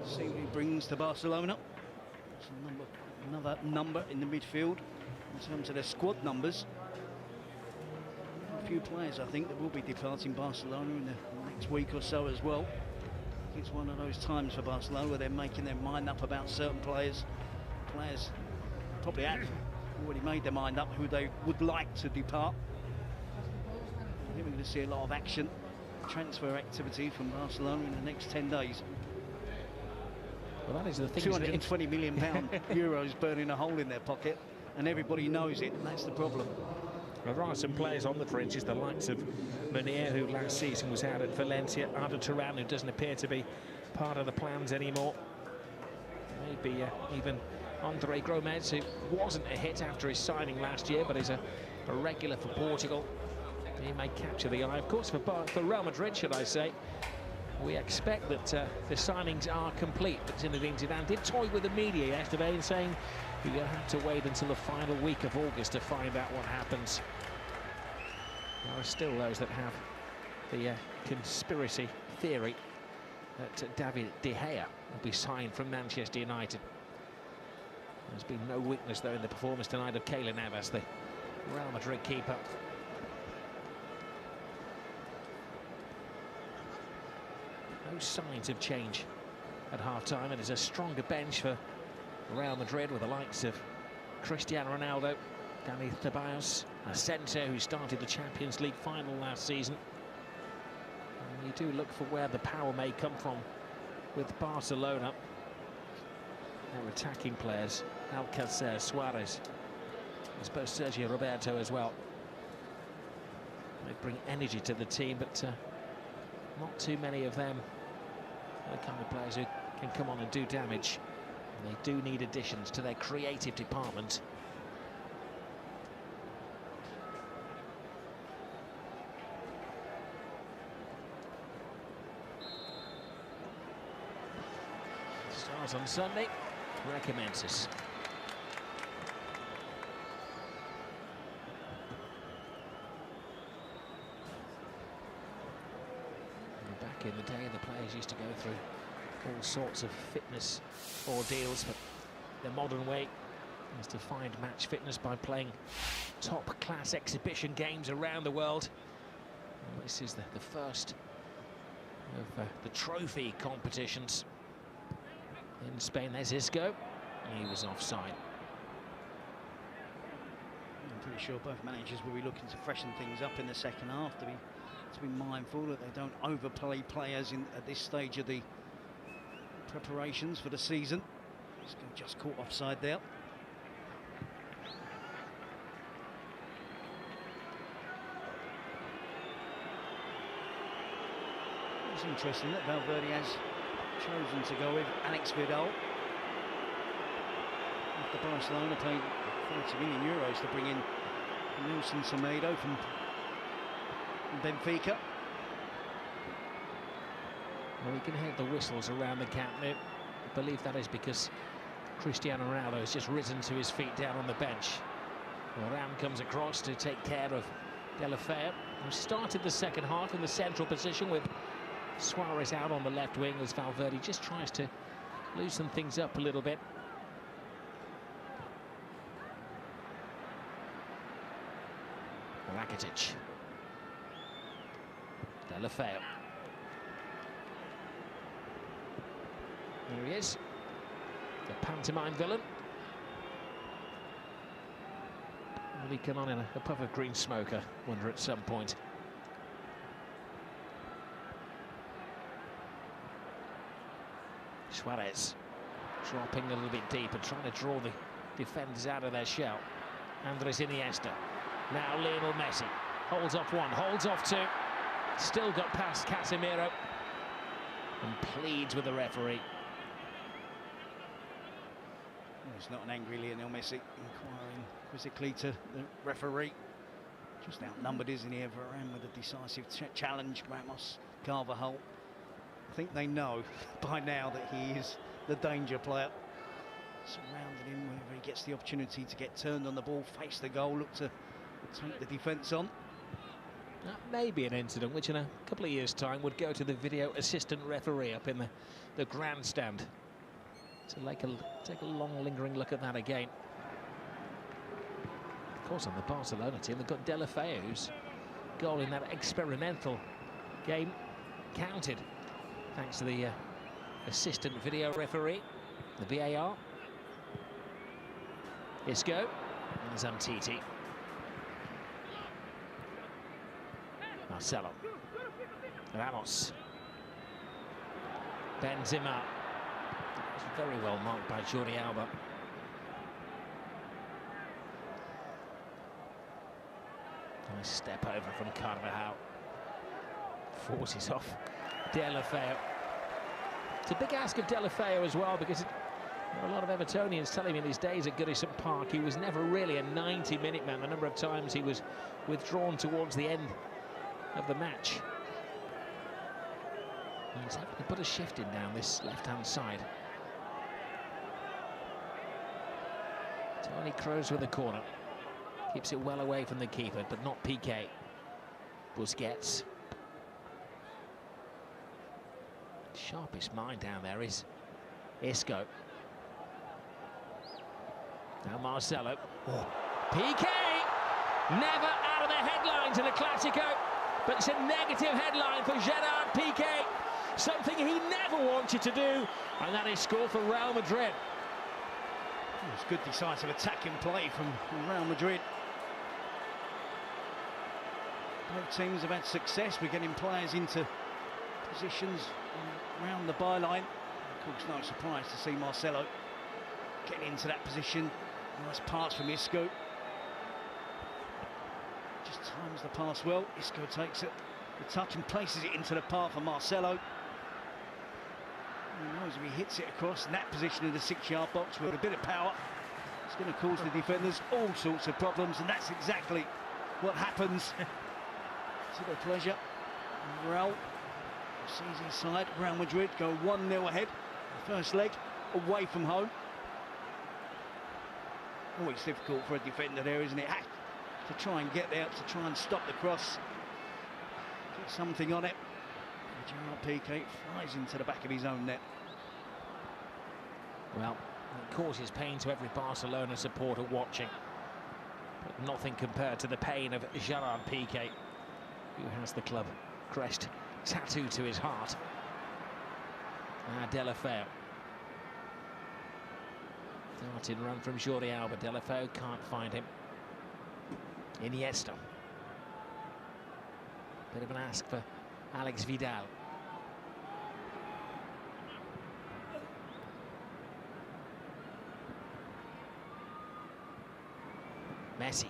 See what he brings to Barcelona. Another number in the midfield in terms of their squad numbers. A few players, I think, that will be departing Barcelona in the next week or so as well. I think it's one of those times for Barcelona where they're making their mind up about certain players. Players probably have already made their mind up who they would like to depart. I think we're going to see a lot of action, transfer activity from Barcelona in the next 10 days. Well, that is the thing. £220 million euros burning a hole in their pocket, and everybody knows it, and that's the problem. Well, there are some players on the fringes, the likes of Munir, who last season was out at Valencia, Arda Turan, who doesn't appear to be part of the plans anymore. Maybe even Andre Gomes, who wasn't a hit after his signing last year, but is a regular for Portugal. He may capture the eye, of course, for Real Madrid, should I say. We expect that the signings are complete, but Zinedine Zidane did toy with the media yesterday in saying you're going to have to wait until the final week of August to find out what happens. There are still those that have the conspiracy theory that David De Gea will be signed from Manchester United. There's been no weakness, though, in the performance tonight of Keylor Navas, the Real Madrid keeper. No signs of change at half-time. It is a stronger bench for Real Madrid with the likes of Cristiano Ronaldo, Dani Ceballos, Asensio, who started the Champions League final last season. And you do look for where the power may come from with Barcelona. Their attacking players, Alcacer, Suarez, I suppose Sergio Roberto as well. They bring energy to the team, but not too many of them are the kind of players who can come on and do damage. And they do need additions to their creative department. Starts on Sunday, recommences. Back in the day, the players used to go through all sorts of fitness ordeals, but the modern way Is to find match fitness by playing top-class exhibition games around the world. Well, this is the first of the trophy competitions in Spain. There's Isco. He was offside. I'm pretty sure both managers will be looking to freshen things up in the second half, to be mindful that they don't overplay players at this stage of the preparations for the season. Isco just caught offside there. It's interesting that Valverde has chosen to go with Alex Vidal. After Barcelona paid 40 million euros to bring in Nelson Semedo from Benfica. Well, we can hear the whistles around the camp. I believe that is because Cristiano Ronaldo has just risen to his feet down on the bench. Well, Ram comes across to take care of Deulofeu, who started the second half in the central position with Suarez out on the left wing as Valverde just tries to loosen things up a little bit. Rakitic. Deulofeu. There he is, the pantomime villain. Will he come on in a puff of green smoke, I wonder, at some point? Suarez dropping a little bit deep and trying to draw the defenders out of their shell. Andres Iniesta. Now Lionel Messi holds off one, holds off two. Still got past Casemiro and pleads with the referee. Well, it's not an angry Lionel Messi inquiring quizzically to the referee. Just outnumbered, isn't he, Varane with a decisive challenge. Ramos, Carvajal. I think they know by now that he is the danger player. Surrounded him whenever he gets the opportunity to get turned on the ball, face the goal, look to take the defence on. That may be an incident which in a couple of years' time would go to the video assistant referee up in the grandstand. So take a long lingering look at that again. Of course, on the Barcelona team, they've got Deulofeu, whose goal in that experimental game counted, thanks to the assistant video referee, the VAR. Isco and Zamtiti. Marcelo. Ramos. Benzema. Very well marked by Jordi Alba. Nice step over from Carvajal. Forces off Deulofeu. It's a big ask of Deulofeu as well, because there are a lot of Evertonians telling me in his days at Goodison Park he was never really a 90-minute man. The number of times he was withdrawn towards the end of the match. He's having to put a shift in down this left-hand side. Tony Kroos with the corner. Keeps it well away from the keeper, but not Piqué. Busquets. Sharpest mind down there is Isco. Now Marcelo. Oh. Piqué! Never out of the headlines in a Clásico, but it's a negative headline for Gerard Piqué. Something he never wanted to do, and that is score for Real Madrid. It was good decisive attacking play from Real Madrid. Both teams have had success with getting players into positions around the byline. Of course, no surprise to see Marcelo getting into that position. Nice pass from Isco. Just times the pass well. Isco takes it, the touch, and places it into the path of Marcelo. He knows if he hits it across in that position in the 6-yard box with a bit of power, it's going to cause the defenders all sorts of problems, and that's exactly what happens. To their pleasure. Real sees his side. Real Madrid go 1-0 ahead. The first leg away from home. Always difficult for a defender there, isn't it? To try and get there, to try and stop the cross. Get something on it. Gerard Piqué flies into the back of his own net. Well, It causes pain to every Barcelona supporter watching, but nothing compared to the pain of Gerard Piqué, who has the club crest tattooed to his heart. Deulofeu. Darting run from Jordi Alba. Deulofeu can't find him. Iniesta. Bit of an ask for Alex Vidal. Messi.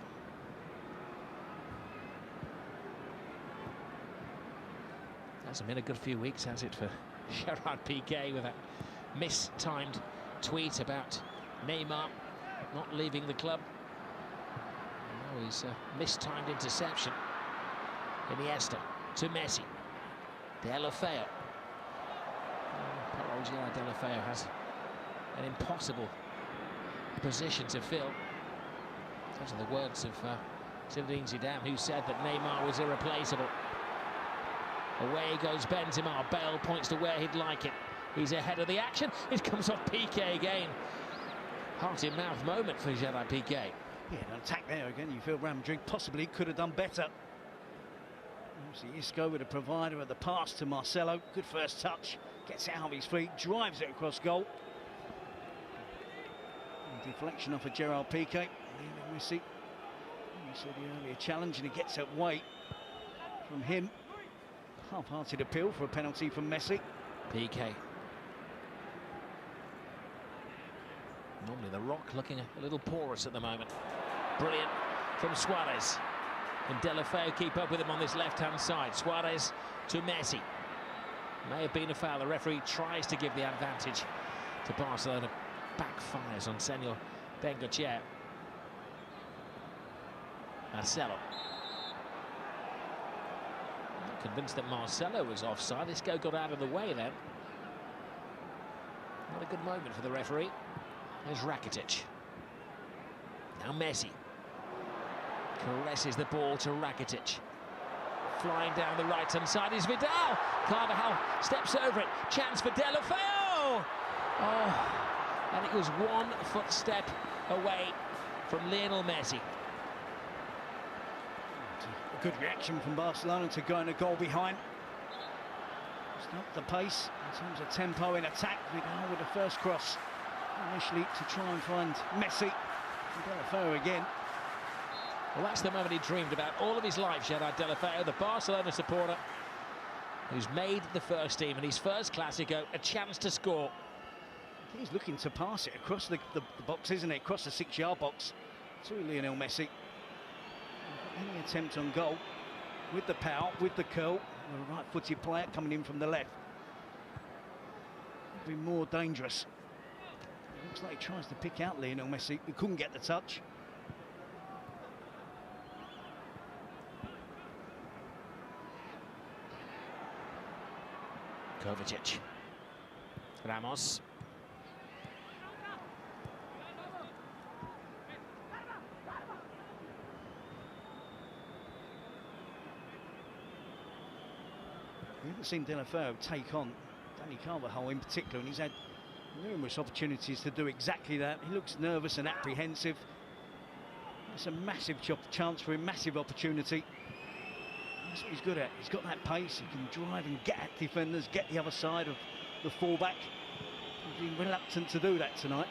Hasn't been a good few weeks, has it, for Gerard Piqué, with that mistimed tweet about Neymar not leaving the club. Now he's mistimed interception. Iniesta to Messi. Deulofeu. Poor old Gerard Deulofeu has an impossible position to fill. Those are the words of Zinedine Zidane, who said that Neymar was irreplaceable. Away goes Benzema. Bale points to where he'd like it. He's ahead of the action. It comes off Piqué again. Heart-in-mouth moment for Gerard Piqué. Yeah, an attack there again. You feel Real Madrid possibly could have done better. Obviously, Isco with a provider of the pass to Marcelo. Good first touch. Gets it out of his feet. Drives it across goal. And deflection off of Gerard Piqué. Lionel Messi. You said the earlier challenge, and he gets away from him. Half-hearted appeal for a penalty from Messi. Piqué. Normally the Rock looking a little porous at the moment. Brilliant from Suarez. And Deulofeu keep up with him on this left-hand side. Suarez to Messi. May have been a foul. The referee tries to give the advantage to Barcelona. Backfires on Senor Bengochea. Marcelo. Not convinced that Marcelo was offside. Isco got out of the way then. Not a good moment for the referee. There's Rakitic. Now Messi. Caresses the ball to Rakitic. Flying down the right-hand side is Vidal. Carvajal steps over it. Chance for Deulofeu. Oh, and it was 1 footstep away from Lionel Messi. A good reaction from Barcelona to going a goal behind. It's not the pace in terms of tempo in attack. Vidal with the first cross. Initially to try and find Messi. Deulofeu again. Well, that's the moment he dreamed about all of his life, Gerard Deulofeu, the Barcelona supporter who's made the first team in his first Clásico, a chance to score. He's looking to pass it across the box, isn't it? Across the 6-yard box to Lionel Messi. Any attempt on goal with the power, with the curl, the right-footed player coming in from the left. Be more dangerous. Looks like he tries to pick out Lionel Messi, who couldn't get the touch. Kovacic. Ramos. We haven't seen Deulofeu take on Dani Carvajal in particular, and he's had numerous opportunities to do exactly that. He looks nervous and apprehensive. It's a massive chance for him, massive opportunity. That's what he's good at. He's got that pace. He can drive and get at defenders, get the other side of the fullback. He's been reluctant to do that tonight.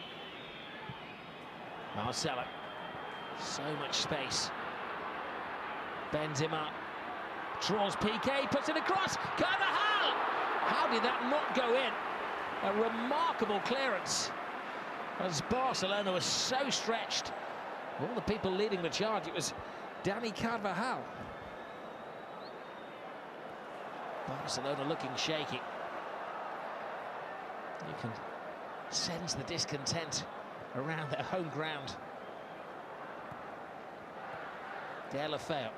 Marcelo. So much space. Benzema. Draws Piqué, puts it across. Carvajal! How did that not go in? A remarkable clearance, as Barcelona was so stretched. All the people leading the charge, it was Dani Carvajal. Barcelona looking shaky. You can sense the discontent around their home ground. Deulofeu.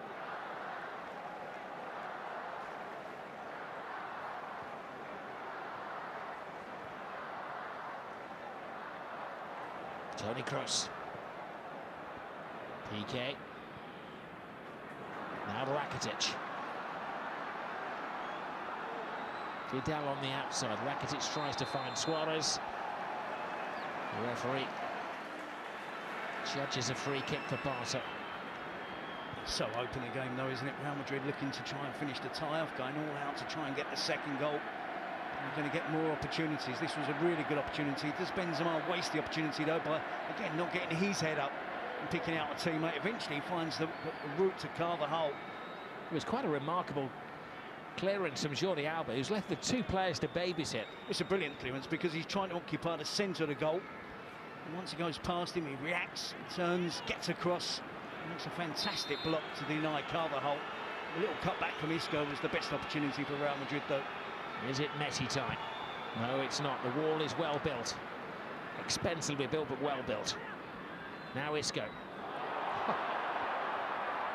Toni Kroos. Piqué. Now Rakitic. Vidal on the outside. Rakitic tries to find Suarez. The referee judges a free kick for Barca. So open the game though, isn't it? Real Madrid looking to try and finish the tie-off, going all out to try and get the second goal. They're going to get more opportunities. This was a really good opportunity. Does Benzema waste the opportunity though by, again, not getting his head up and picking out a teammate? Eventually he finds the route to Carvajal. It was quite a remarkable clearance from Jordi Alba, who's left the two players to babysit. It's a brilliant clearance because he's trying to occupy the centre of the goal. And once he goes past him, he reacts, turns, gets across. And it's a fantastic block to deny Carvajal. A little cutback from Isco was the best opportunity for Real Madrid though. Is it Messi time? No, it's not. The wall is well built. Expensively built, but well built. Now Isco.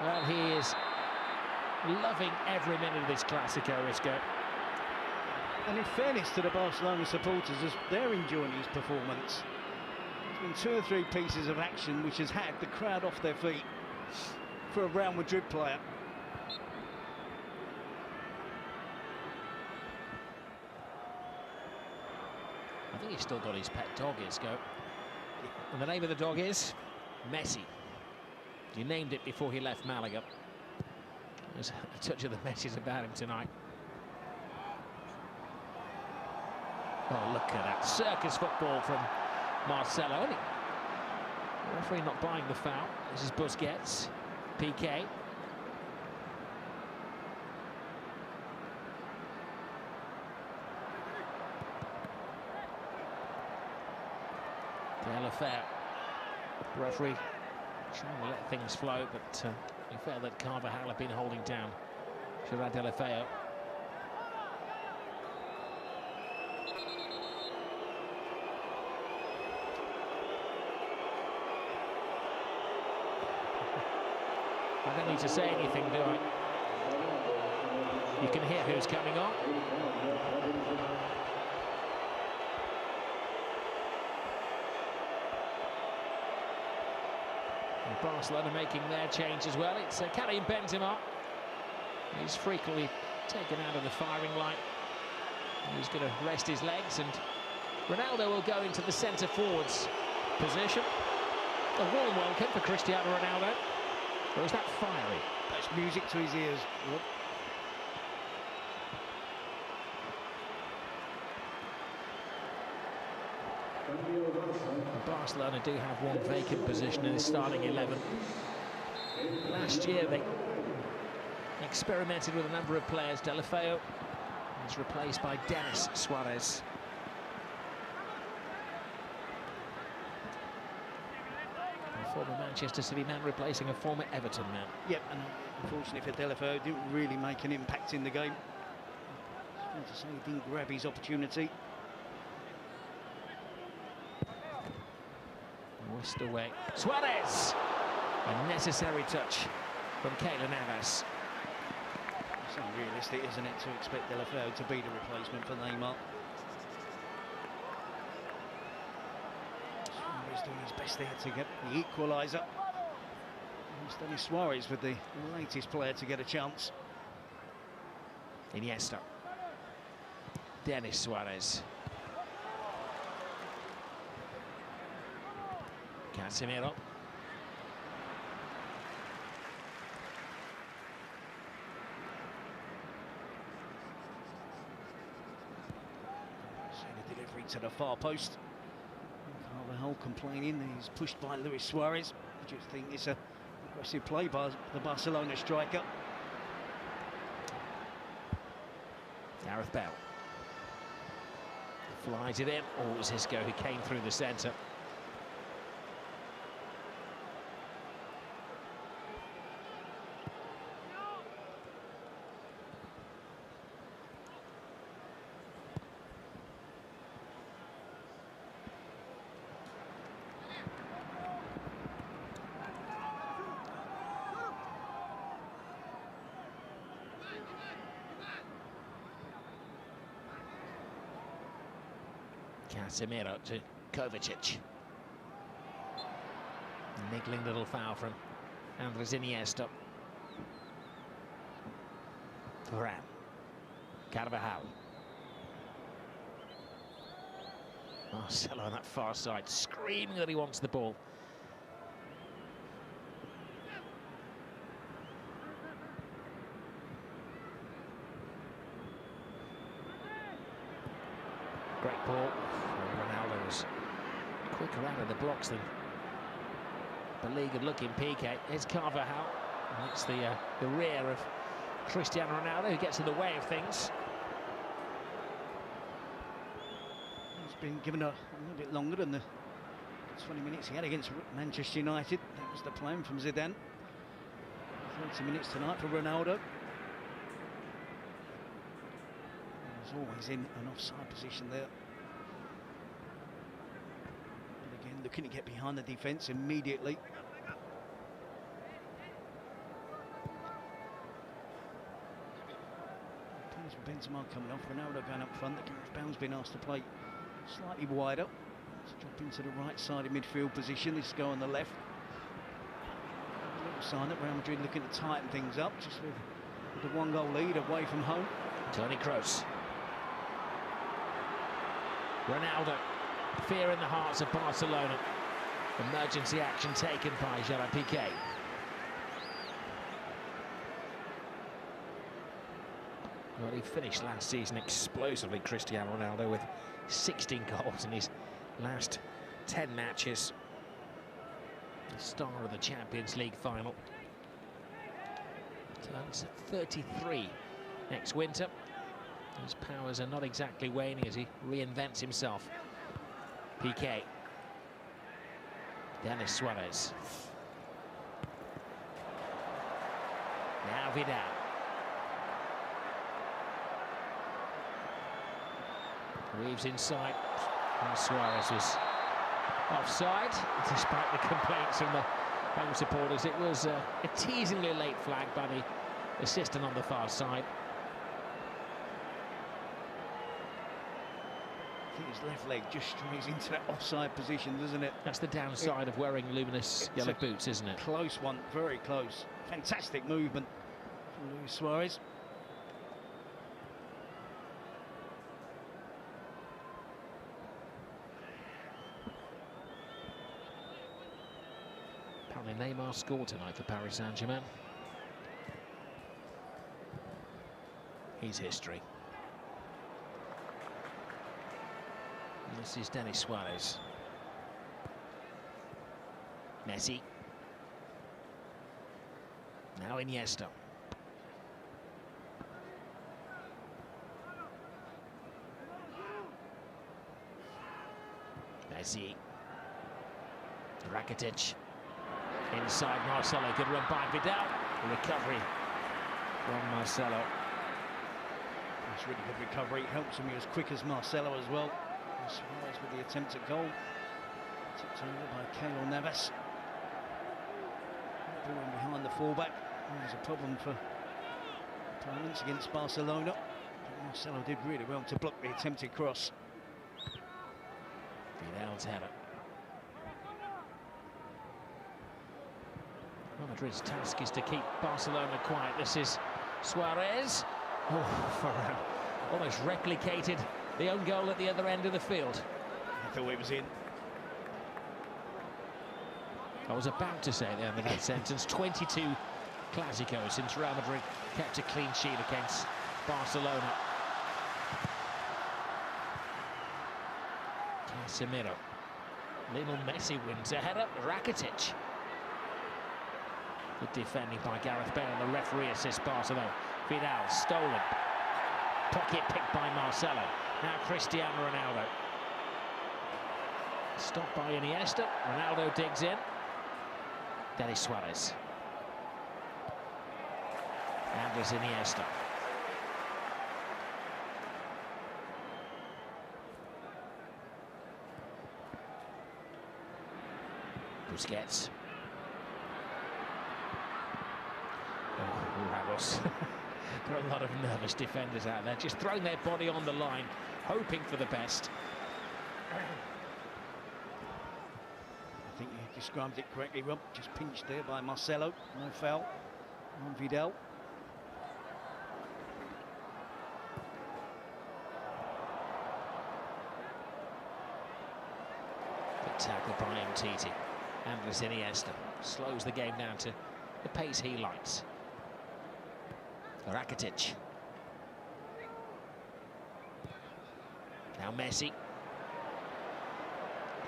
Well, he is loving every minute of this Clásico, Isco. And in fairness to the Barcelona supporters, as they're enjoying his performance, there's been 2 or 3 pieces of action which has had the crowd off their feet for a Real Madrid player. I think he's still got his pet dog, Isco. And the name of the dog is Messi. He named it before he left Malaga. There's a touch of the Messi's about him tonight. Oh, look at that circus football from Marcelo. The referee not buying the foul. This is Busquets. PK. Deulofeu. Referee trying to let things flow, but he felt that Carvajal had been holding down Gerard Deulofeu. I don't need to say anything, do I? You can hear who's coming on. And Barcelona making their change as well. It's Karim Benzema. He's frequently taken out of the firing line. He's going to rest his legs, and Ronaldo will go into the centre forwards position. A warm welcome for Cristiano Ronaldo. Or is that fiery? That's music to his ears. Yep. Barcelona do have one vacant position in the starting 11. Last year they experimented with a number of players. Deulofeu was replaced by Denis Suarez. A former Manchester City man replacing a former Everton man. Yep, and unfortunately for Deulofeu, didn't really make an impact in the game. I was to say he didn't grab his opportunity. Whisked away. Suarez! A necessary touch from Keylor Navas. It's unrealistic, isn't it, to expect Deulofeu to be the replacement for Neymar. Suarez doing his best there to get the equaliser. It's Denis Suarez with the latest player to get a chance. Iniesta. Denis Suarez. Casemiro. See the delivery to the far post. Carvajal complaining that he's pushed by Luis Suarez. I just think it's a aggressive play by the Barcelona striker. Gareth Bale. Flies it in. Oh, it was Isco who came through the centre. Casemiro to Kovacic. Niggling little foul from Andres Iniesta. Varane. Carvajal. Marcelo on that far side, screaming that he wants the ball. Great ball. Ronaldo was quicker out of the blocks than beleaguered-looking Piqué. Here's Carvajal. And it's the rear of Cristiano Ronaldo who gets in the way of things. He's been given a little bit longer than the 20 minutes he had against Manchester United. That was the plan from Zidane. 30 minutes tonight for Ronaldo. He's always in an offside position there. And again, looking to get behind the defence immediately. Benzema coming off, Ronaldo going up front. The Gareth Bale's been asked to play slightly wider. Let's drop into the right side of midfield position. This go on the left. A little sign that Real Madrid looking to tighten things up, just with the 1-goal lead away from home. Toni Kroos. Ronaldo. Fear in the hearts of Barcelona. Emergency action taken by Gerard Piqué. Well, he finished last season explosively, Cristiano Ronaldo, with 16 goals in his last 10 matches. The star of the Champions League final. Turns 33 next winter. His powers are not exactly waning as he reinvents himself. Piqué. Denis Suarez. Now Vidal. Weaves inside, and Suarez was offside, despite the complaints from the home supporters. It was a teasingly late flag by the assistant on the far side. I think his left leg just strays into that offside position, doesn't it? That's the downside of wearing luminous yellow boots, isn't it? Close one, very close. Fantastic movement from Luis Suarez. Apparently Neymar scored tonight for Paris Saint-Germain. He's history. And this is Denis Suarez. Messi. Now Iniesta. Messi. Rakitic. Inside Marcelo, good run by Vidal. The recovery from Marcelo. That's really good recovery. Helps him be as quick as Marcelo as well. And Suarez with the attempt at goal. Tipped over by Keylor Navas. Ball in behind the fullback. There's a problem for opponents against Barcelona. But Marcelo did really well to block the attempted cross. Vidal's header. Real Madrid's task is to keep Barcelona quiet. This is Suarez. Oh, for almost replicated the own goal at the other end of the field. I thought it was in. I was about to say at the end of that sentence, 22 Clásicos since Real Madrid kept a clean sheet against Barcelona. Casemiro. Lionel Messi wins a header. Rakitic. Good defending by Gareth Bale, and the referee assists Barcelona. Vidal stolen. Pocket picked by Marcelo. Now Cristiano Ronaldo. Stopped by Iniesta. Ronaldo digs in. Denis Suarez. And there's Iniesta. Busquets. Oh, Ramos. There are a lot of nervous defenders out there, just throwing their body on the line, hoping for the best. I think you described it correctly, Rob. Just pinched there by Marcelo. No foul on Vidal. Good tackle by Umtiti. Andres Iniesta slows the game down to the pace he likes. Rakitic. Now Messi.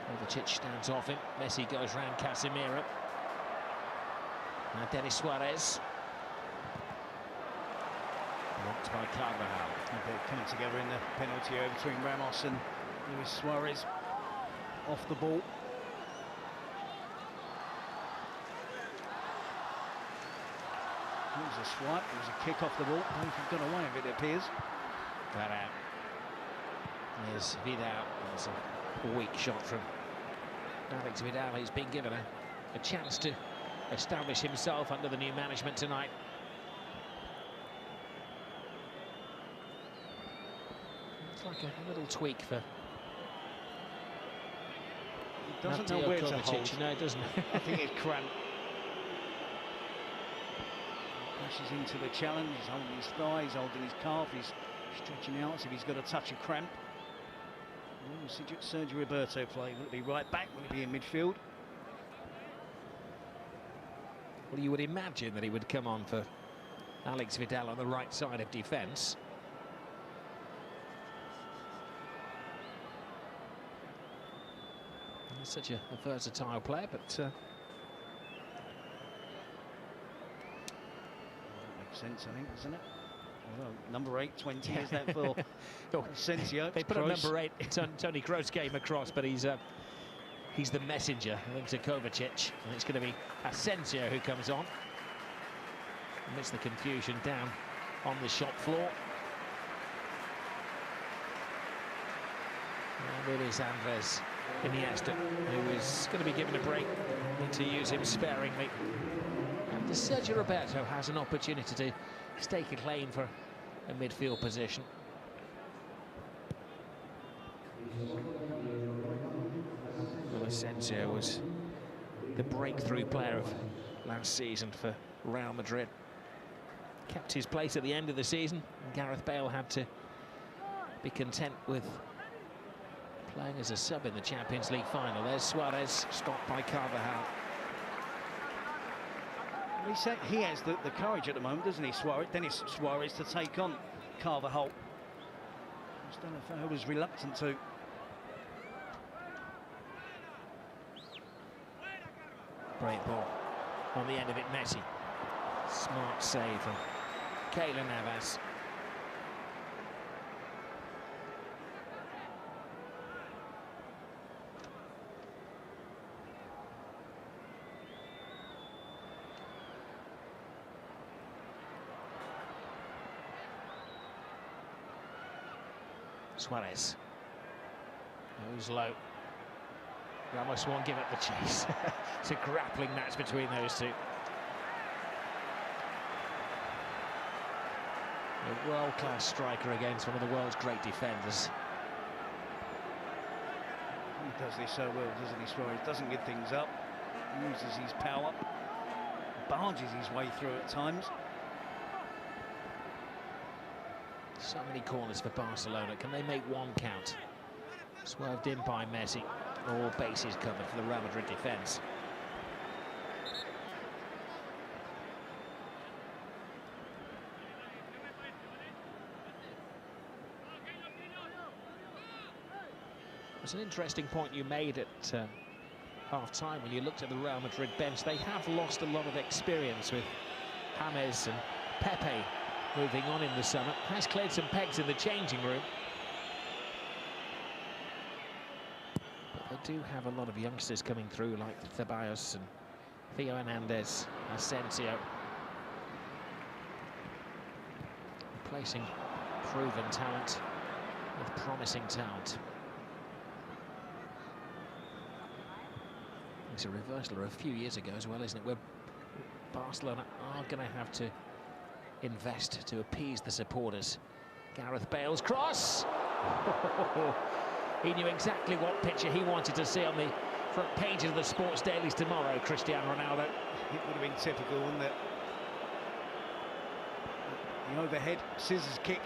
Kovacic stands off him. Messi goes round Casemiro. Now Denis Suarez. Blocked by Carvajal. They're coming together in the penalty area between Ramos and Luis Suarez. Off the ball. It was a swipe, it was a kick off the ball. Both have gone away with it, it appears. That out. Here's Vidal. That's a weak shot from Alex Vidal. He's been given a chance to establish himself under the new management tonight. It's like a little tweak for He doesn't know where to hold. No, it doesn't. I think it's cramp. Crashes into the challenge, he's holding his thigh, he's holding his calf, he's stretching out as if he's got a touch of cramp. Sergio Roberto play, will it be right back, will it be in midfield? Well, you would imagine that he would come on for Alex Vidal on the right side of defence. He's such a versatile player, but that makes sense, I think, doesn't it? Well, number 8, 20 is that for Asensio? They put a number 8. Tony Kroos came across, but he's the messenger, I think, to Kovacic, and it's going to be Asensio who comes on. Amidst the confusion down on the shop floor. And it is Andres Iniesta who is going to be given a break. Need to use him sparingly. And Sergio Roberto has an opportunity to stake a claim for a midfield position. Well, Asensio was the breakthrough player of last season for Real Madrid. Kept his place at the end of the season, and Gareth Bale had to be content with playing as a sub in the Champions League final. There's Suarez, stopped by Carvajal. He has the courage at the moment, doesn't he, Denis Suarez, to take on Carvajal. I just don't know if I was reluctant to. Great ball. On the end of it, Messi. Smart save from Keylor Navas. Suarez goes low. Ramos won't give up the chase. It's a grappling match between those two. A world-class striker against one of the world's great defenders. He does this so well, doesn't he, Suarez? Doesn't give things up. Uses his power. Barges his way through at times. So many corners for Barcelona. Can they make one count? Swerved in by Messi. All bases covered for the Real Madrid defence. It's an interesting point you made at half-time when you looked at the Real Madrid bench. They have lost a lot of experience with James and Pepe moving on in the summer. Has cleared some pegs in the changing room. But they do have a lot of youngsters coming through, like Ceballos and Theo Hernandez, Asensio. Replacing proven talent with promising talent. It's a reversal of a few years ago as well, isn't it? Where Barcelona are going to have to invest to appease the supporters. Gareth Bale's cross. He knew exactly what picture he wanted to see on the front page of the sports dailies tomorrow, Cristiano Ronaldo. It would have been typical, wouldn't it? The overhead scissors kick.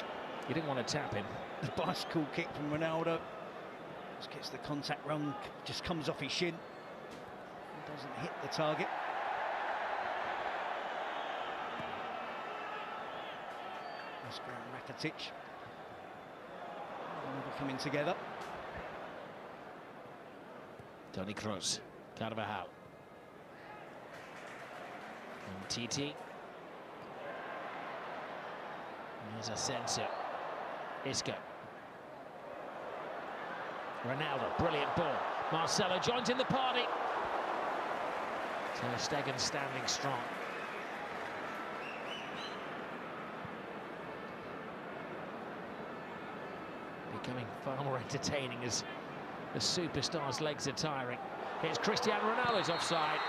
You didn't want to tap him. The bicycle kick from Ronaldo. Just gets the contact wrong, just comes off his shin. Doesn't hit the target. That's Rakitic. Never coming together. Toni Kroos, Carvajal. And TT. There's Asensio. Isco. Ronaldo, brilliant ball. Marcelo joins in the party. Ter Stegen standing strong. Becoming far more entertaining as the superstar's legs are tiring. Here's Cristiano Ronaldo's offside.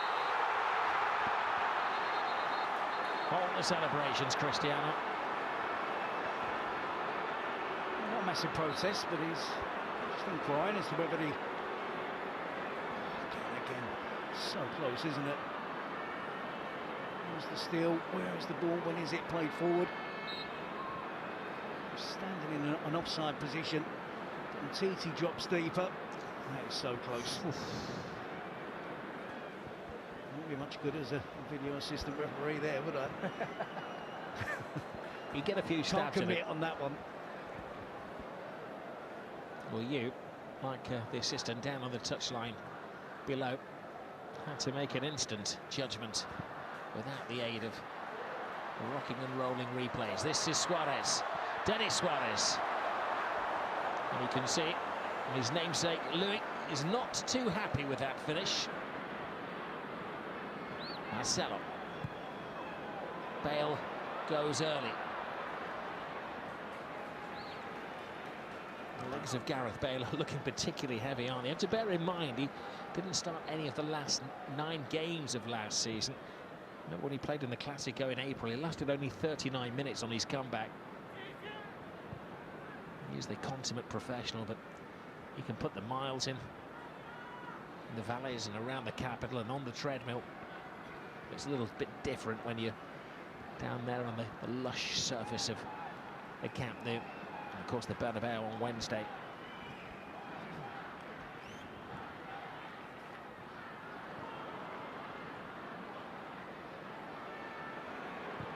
All the celebrations, Cristiano. Not a massive protest, but he's just inquiring as to whether he... Again, so close, isn't it? Where's the steal? Where is the ball? When is it played forward? Standing in an offside position, and TT drops deeper. That is so close. Wouldn't be much good as a video assistant referee there, would I? You get a few stabs. Can't commit on that one. Well, you, like the assistant down on the touchline below, had to make an instant judgment without the aid of rocking and rolling replays. This is Suarez, Denis Suarez. And you can see his namesake, Louis, is not too happy with that finish. Marcelo. Bale goes early. The legs of Gareth Bale are looking particularly heavy, aren't they? You have to bear in mind he didn't start any of the last 9 games of last season. Not when he played in the Classico in April. He lasted only 39 minutes on his comeback. He's the consummate professional, but he can put the miles in the valleys and around the capital and on the treadmill. It's a little bit different when you're down there on the lush surface of the Camp Nou. And of course, the Bernabeu on Wednesday.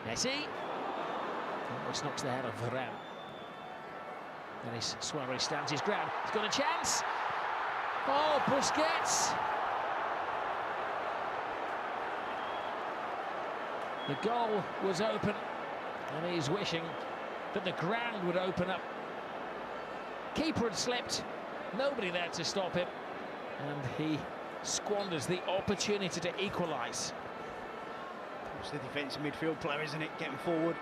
Messi. Which knocks the head of Varane. Denis Suarez stands his ground. He's got a chance. Oh, Busquets. The goal was open, and he's wishing that the ground would open up. Keeper had slipped, nobody there to stop him, and he squanders the opportunity to equalise. It's the defensive midfield player, isn't it? Getting forward,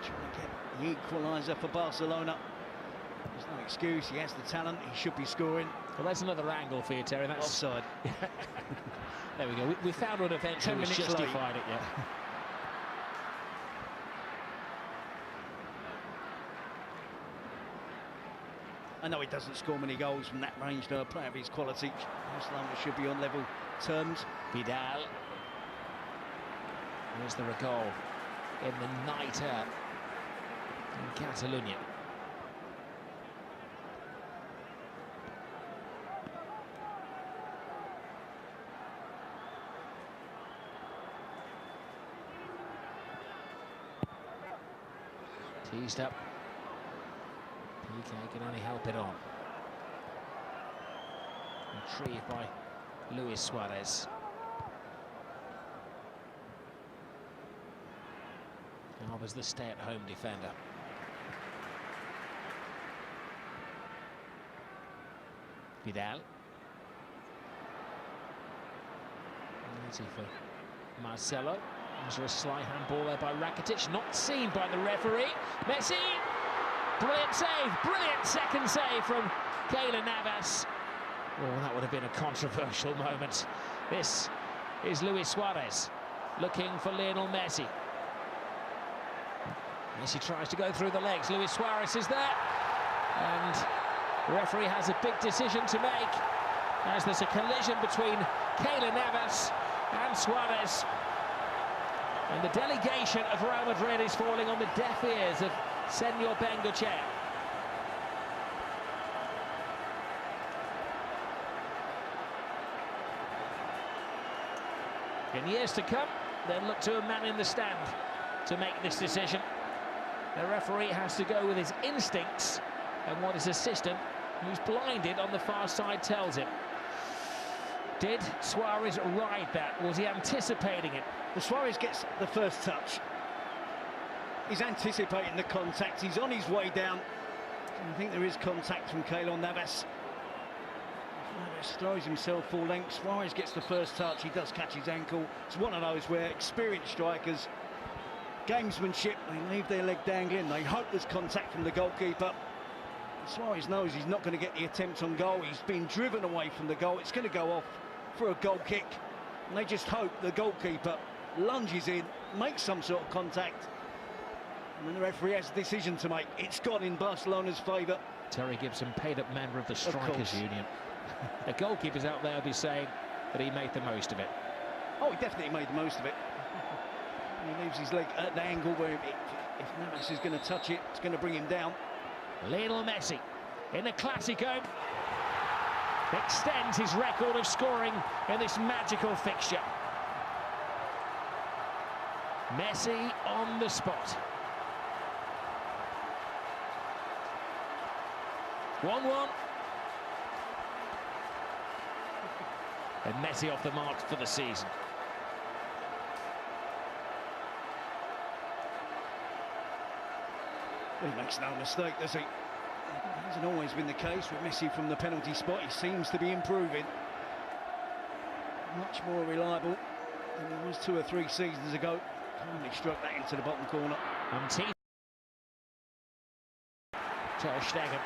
trying to get the equaliser for Barcelona. There's no excuse, he has the talent, he should be scoring. Well, there's another angle for you, Terry. That's offside. There we go. We found one eventually. 10 minutes justified late. It, yeah. I know he doesn't score many goals from that range, though. A player of his quality, Barcelona should be on level terms. Vidal. Here's the goal in the night out in Catalonia. Teased up. PK can only help it on. Retrieved by Luis Suarez. Alba's the stay-at-home defender. Vidal. Easy for Marcelo. There's a sly handball there by Rakitic, not seen by the referee. Messi, brilliant save, brilliant second save from Keylor Navas. Oh, that would have been a controversial moment. This is Luis Suarez looking for Lionel Messi. Messi tries to go through the legs. Luis Suarez is there, and the referee has a big decision to make as there's a collision between Keylor Navas and Suarez. And the delegation of Real Madrid is falling on the deaf ears of Senor Bengochea. In years to come, they'll look to a man in the stand to make this decision. The referee has to go with his instincts and what his assistant, who's blinded on the far side, tells him. Did Suarez ride that? Was he anticipating it? Well, Suarez gets the first touch. He's anticipating the contact. He's on his way down. I think there is contact from Keylor Navas. Navas throws himself full length. Suarez gets the first touch. He does catch his ankle. It's one of those where experienced strikers, gamesmanship, they leave their leg dangling. They hope there's contact from the goalkeeper. Suarez knows he's not going to get the attempt on goal. He's been driven away from the goal. It's going to go off for a goal kick. And they just hope the goalkeeper lunges in, makes some sort of contact. And then the referee has a decision to make. It's gone in Barcelona's favour. Terry Gibson, paid-up member of the Strikers Union. The goalkeeper's out there will be saying that he made the most of it. Oh, he definitely made the most of it. He leaves his leg at the angle where if Navas is going to touch it, it's going to bring him down. Lionel Messi in the Clásico extends his record of scoring in this magical fixture. Messi on the spot. 1-1. And Messi off the mark for the season. He makes no mistake, does he? It hasn't always been the case with Messi from the penalty spot. He seems to be improving. Much more reliable than he was 2 or 3 seasons ago. Calmly struck that into the bottom corner. Ter Stegen.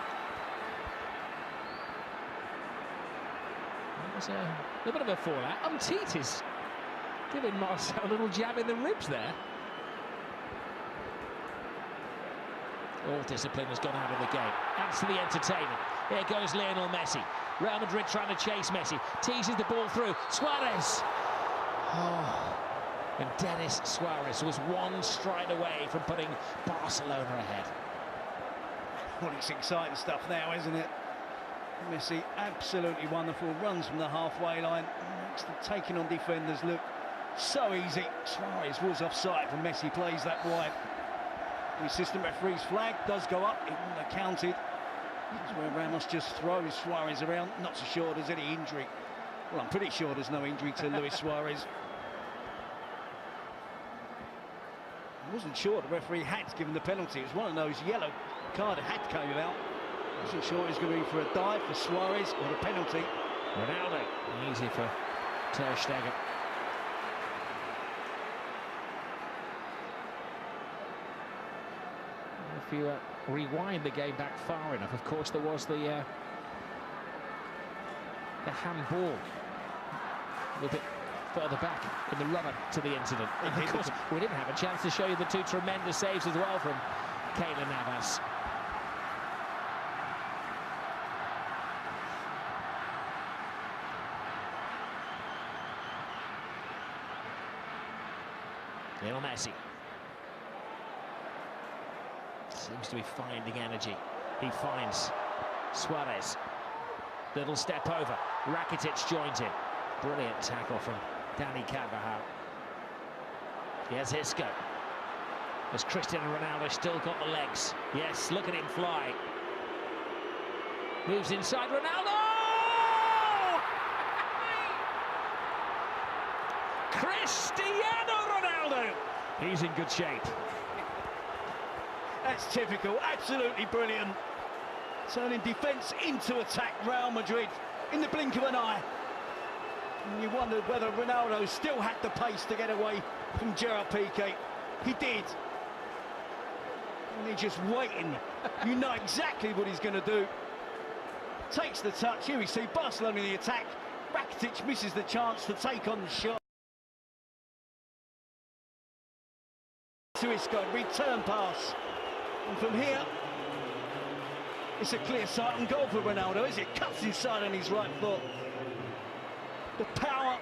There's a little bit of a fallout. Umtiti is giving Marcel a little jab in the ribs there. All discipline has gone out of the game. Adds to the entertainment. Here goes Lionel Messi. Real Madrid trying to chase Messi. Teases the ball through. Suarez. Oh. And Denis Suarez was one stride away from putting Barcelona ahead. Well, it's exciting stuff now, isn't it? Messi, absolutely wonderful. Runs from the halfway line. Makes the taking on defenders look so easy. Suarez was offside when Messi plays that wide. The assistant referee's flag does go up. It wouldn't have counted. That's where Ramos just throws Suarez around. Not so sure there's any injury. Well, I'm pretty sure there's no injury to Luis Suarez. I wasn't sure the referee had given the penalty. It was one of those yellow card that had came out. I wasn't sure it was going to be for a dive for Suarez or a penalty. Ronaldo, easy for Ter Stegen. If you rewind the game back far enough, of course, there was the handball a little bit further back in the run-up to the incident. And of course, we didn't have a chance to show you the 2 tremendous saves as well from Keylor Navas. Lionel Messi seems to be finding energy. He finds Suarez. Little step over. Rakitic joins in. Brilliant tackle from Dani Carvajal. Here's Isco. Has Cristiano Ronaldo still got the legs? Yes, look at him fly. Moves inside Ronaldo! Cristiano Ronaldo! He's in good shape. That's typical, absolutely brilliant. Turning defence into attack, Real Madrid, in the blink of an eye. And you wondered whether Ronaldo still had the pace to get away from Gerard Piqué. He did. And he's just waiting. You know exactly what he's going to do. Takes the touch. Here we see Barcelona in the attack. Rakitic misses the chance to take on the shot. To Isco, return pass. And from here, it's a clear sight and goal for Ronaldo as it cuts inside on his right foot. The power,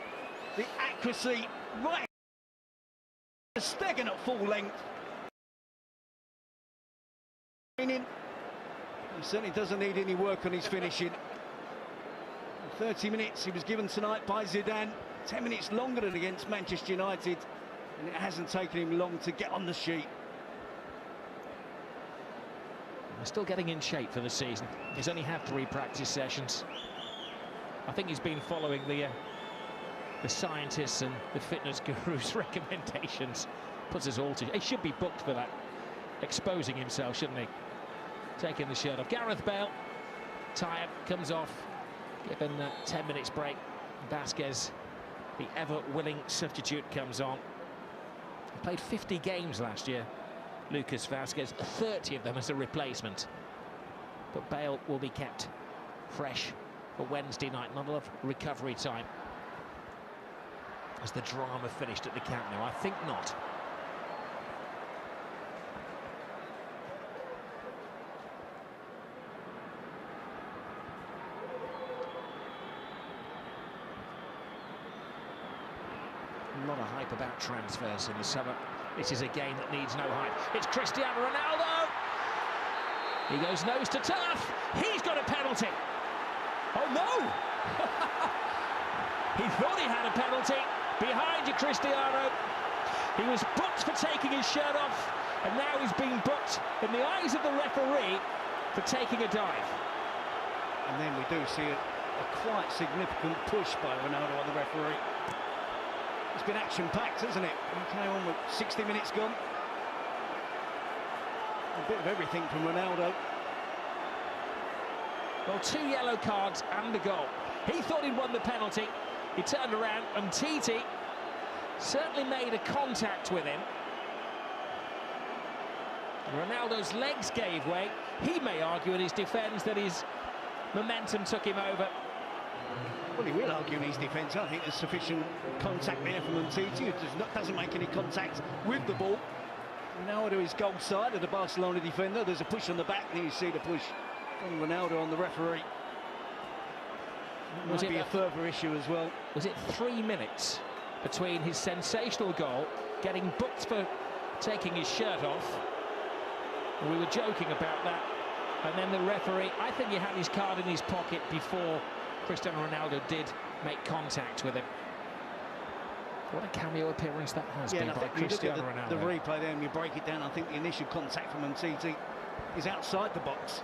the accuracy, right. Stegen at full length. He certainly doesn't need any work on his finishing. 30 minutes he was given tonight by Zidane. 10 minutes longer than against Manchester United, and it hasn't taken him long to get on the sheet. He's still getting in shape for the season. He's only had 3 practice sessions. I think he's been following the scientists and the fitness gurus' recommendations. Puts us all to... He should be booked for that. Exposing himself, shouldn't he? Taking the shirt off. Gareth Bale, tired, comes off. Given 10 minutes break. Vasquez, the ever-willing substitute, comes on. He played 50 games last year, Lucas Vasquez, 30 of them as a replacement. But Bale will be kept fresh for Wednesday night. Not a lot of recovery time. Has the drama finished at the Camp Nou? I think not. A lot of hype about transfers in the summer. This is a game that needs no hype. It's Cristiano Ronaldo. He goes nose to turf. He's got a penalty. Oh no! He thought he had a penalty. Behind you, Cristiano. He was booked for taking his shirt off, and now he's being booked in the eyes of the referee for taking a dive. And then we do see a quite significant push by Ronaldo on the referee. It's been action-packed, hasn't it? Okay, on with 60 minutes gone. A bit of everything from Ronaldo. Well, 2 yellow cards and a goal. He thought he'd won the penalty. He turned around and Titi certainly made a contact with him. Ronaldo's legs gave way. He may argue in his defence that his momentum took him over. Well, he will argue in his defence. I think there's sufficient contact there from Titi, who doesn't make any contact with the ball. Ronaldo is goal side of the Barcelona defender. There's a push on the back, and you see the push from Ronaldo on the referee. Might be a further issue as well. Was it 3 minutes between his sensational goal, getting booked for taking his shirt off? We were joking about that. And then the referee, I think he had his card in his pocket before Cristiano Ronaldo did make contact with him. What a cameo appearance that has been by Cristiano Ronaldo. The replay there, and you break it down, I think the initial contact from Titi is outside the box.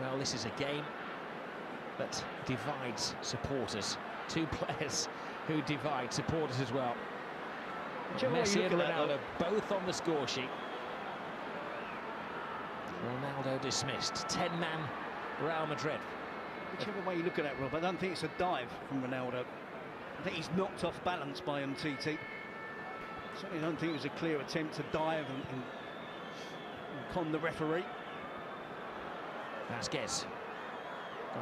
Well, this is a game that divides supporters. 2 players who divide supporters as well. Messi and Ronaldo both on the score sheet. Ronaldo dismissed. 10-man Real Madrid. Whichever way you look at that, Rob, I don't think it's a dive from Ronaldo. I think he's knocked off balance by Titi. Certainly don't think it was a clear attempt to dive and con the referee. Vasquez.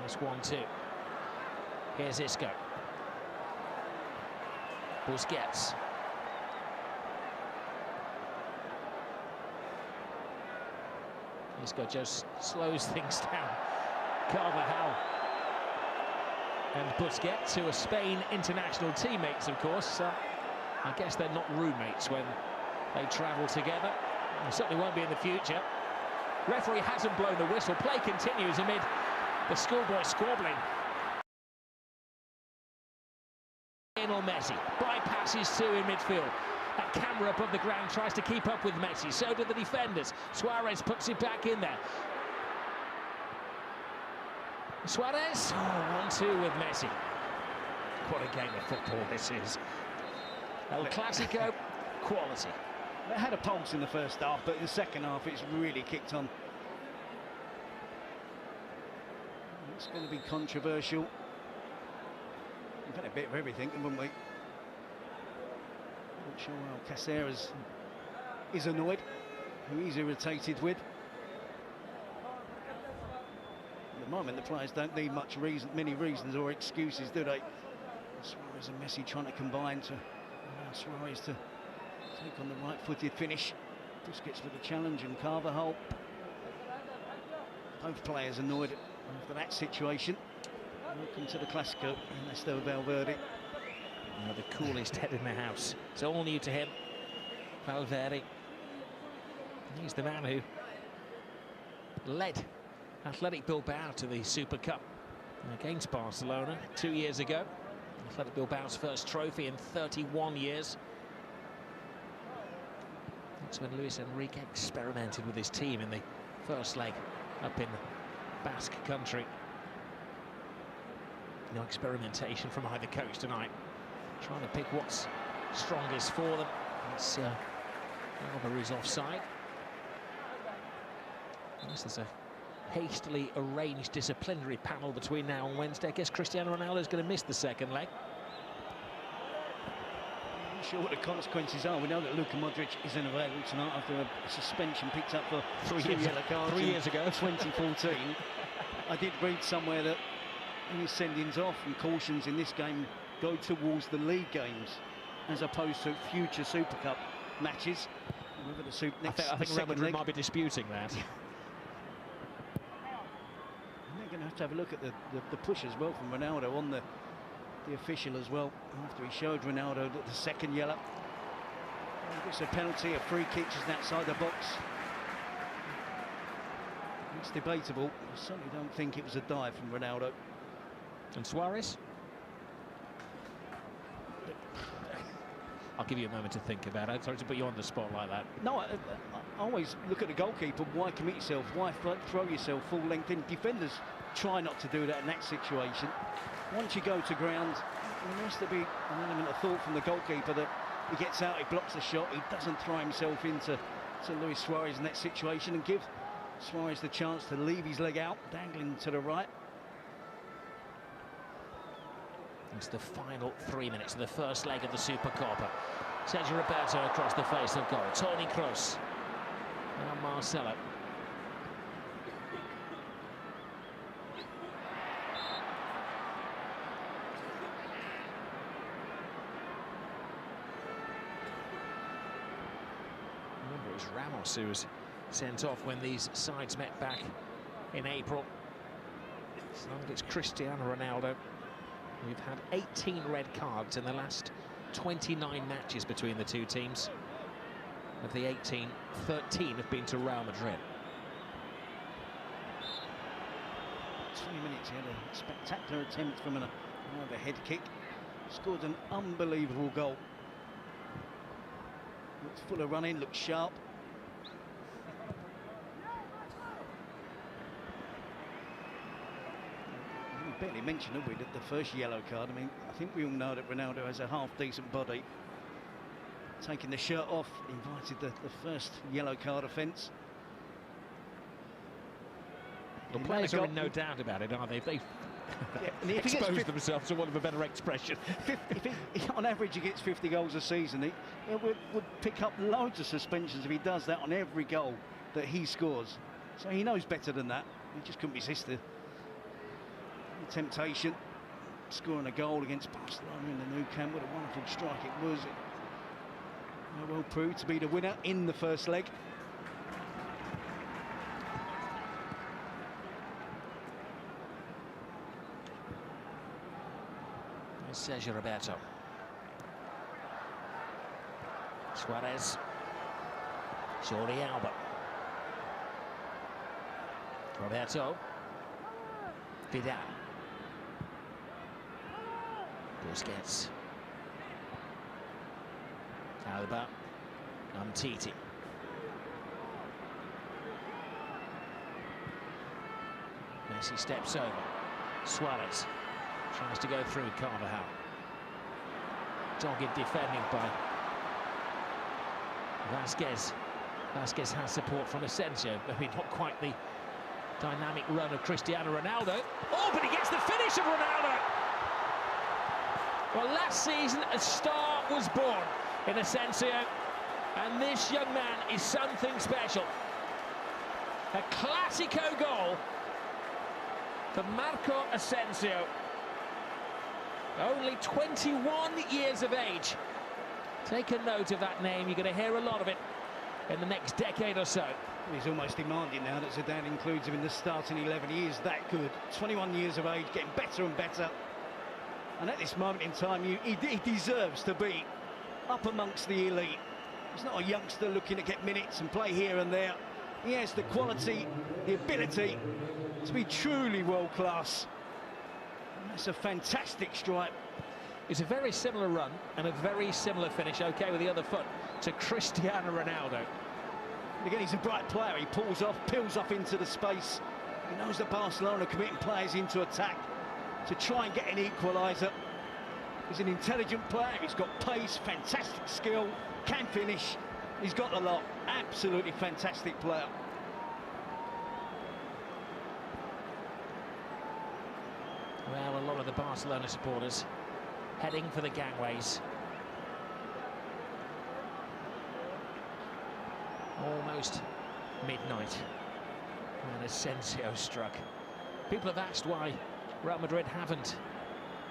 Nice 1-2. Here's Isco. Busquets. Isco just slows things down. Carvajal and Busquets, who are Spain international teammates, of course. I guess they're not roommates when they travel together. They certainly won't be in the future. Referee hasn't blown the whistle. Play continues amid the schoolboy squabbling. Lionel Messi bypasses 2 in midfield. That camera above the ground tries to keep up with Messi. So do the defenders. Suarez puts it back in there. Suarez, 1-2 with Messi. What a game of football this is. El Clasico, quality. They had a pulse in the first half, but in the second half it's really kicked on. It's going to be controversial. We've had a bit of everything, haven't we? Not sure how Caceres is annoyed, who he's irritated with. At the moment, the players don't need many reasons or excuses, do they? Suarez and Messi trying to combine to allow Suarez to take on the right-footed finish. Busquets for the challenge, and Carvajal. Both players annoyed after that situation. Welcome to the Clasico, Ernesto Valverde. The coolest head in the house. It's all new to him. Valverde. He's the man who led Athletic Bilbao to the Super Cup against Barcelona 2 years ago. Athletic Bilbao's first trophy in 31 years. That's when Luis Enrique experimented with his team in the first leg up in Basque country. No experimentation from either coach tonight. Trying to pick what's strongest for them. It's Alvaro's offside. Yes, there's a hastily arranged disciplinary panel between now and Wednesday. I guess Cristiano Ronaldo's going to miss the second leg. I'm not sure what the consequences are. We know that Luka Modric is unavailable tonight after a suspension picked up for 3 yellow cards 3 years ago, 2014. I did read somewhere that any sendings off and cautions in this game go towards the league games as opposed to future Super Cup matches. Remember the Super next, I think Real Madrid might be disputing that. They're going to have a look at the push as well from Ronaldo on the official as well, after he showed Ronaldo the second yellow. It's a penalty, a free kick just outside the box. It's debatable. I certainly don't think it was a dive from Ronaldo. And Suarez? I'll give you a moment to think about it. Sorry to put you on the spot like that. No, I always look at the goalkeeper. Why commit yourself? Why throw yourself full length in? Defenders try not to do that in that situation. Once you go to ground, there has to be an element of thought from the goalkeeper that he gets out, he blocks the shot, he doesn't throw himself into Luis Suarez in that situation and give Suarez the chance to leave his leg out, dangling to the right. It's the final 3 minutes of the first leg of the Supercopa. Sergio Roberto across the face of goal. Toni Kroos. Now Marcelo. Remember, it was Ramos who was sent off when these sides met back in April. So it's Cristiano Ronaldo. We've had 18 red cards in the last 29 matches between the two teams. Of the 18, 13 have been to Real Madrid. 20 minutes, he had a spectacular attempt from an overhead kick. Scored an unbelievable goal. Looks full of running, looks sharp. We barely mentioned, have we, that the first yellow card. I mean, I think we all know that Ronaldo has a half-decent body. Taking the shirt off, invited the first yellow card offence. The players are in no doubt about it, are they? They've exposed themselves, for want of a better expression. On average, he gets 50 goals a season. He would pick up loads of suspensions if he does that on every goal that he scores. So he knows better than that. He just couldn't resist the temptation. Scoring a goal against Barcelona in the new camp. What a wonderful strike it was. It well proved to be the winner in the first leg. Sergio Roberto. Suarez. Jordi Alba. Roberto. Vidal. Busquets. Alba. Umtiti. Messi steps over. Suarez tries to go through Carvajal. Dogged defending by Vasquez. Vasquez has support from Asensio. Maybe not quite the dynamic run of Cristiano Ronaldo. Oh, but he gets the finish of Ronaldo! Well, last season a star was born in Asensio, and this young man is something special. A Classico goal for Marco Asensio. Only 21 years of age. Take a note of that name. You're going to hear a lot of it in the next decade or so. He's almost demanding now that Zidane includes him in the starting 11. He is that good. 21 years of age, getting better and better. And at this moment in time, he deserves to be up amongst the elite. He's not a youngster looking to get minutes and play here and there. He has the quality, the ability to be truly world-class. That's a fantastic strike. It's a very similar run and a very similar finish, okay, with the other foot, to Cristiano Ronaldo. And again, he's a bright player. He pulls off, peels off into the space. He knows that Barcelona are committing players into attack to try and get an equaliser. He's an intelligent player. He's got pace, fantastic skill, can finish. He's got a lot. Absolutely fantastic player. Well, a lot of the Barcelona supporters heading for the gangways. Almost midnight when Asensio struck. People have asked why Real Madrid haven't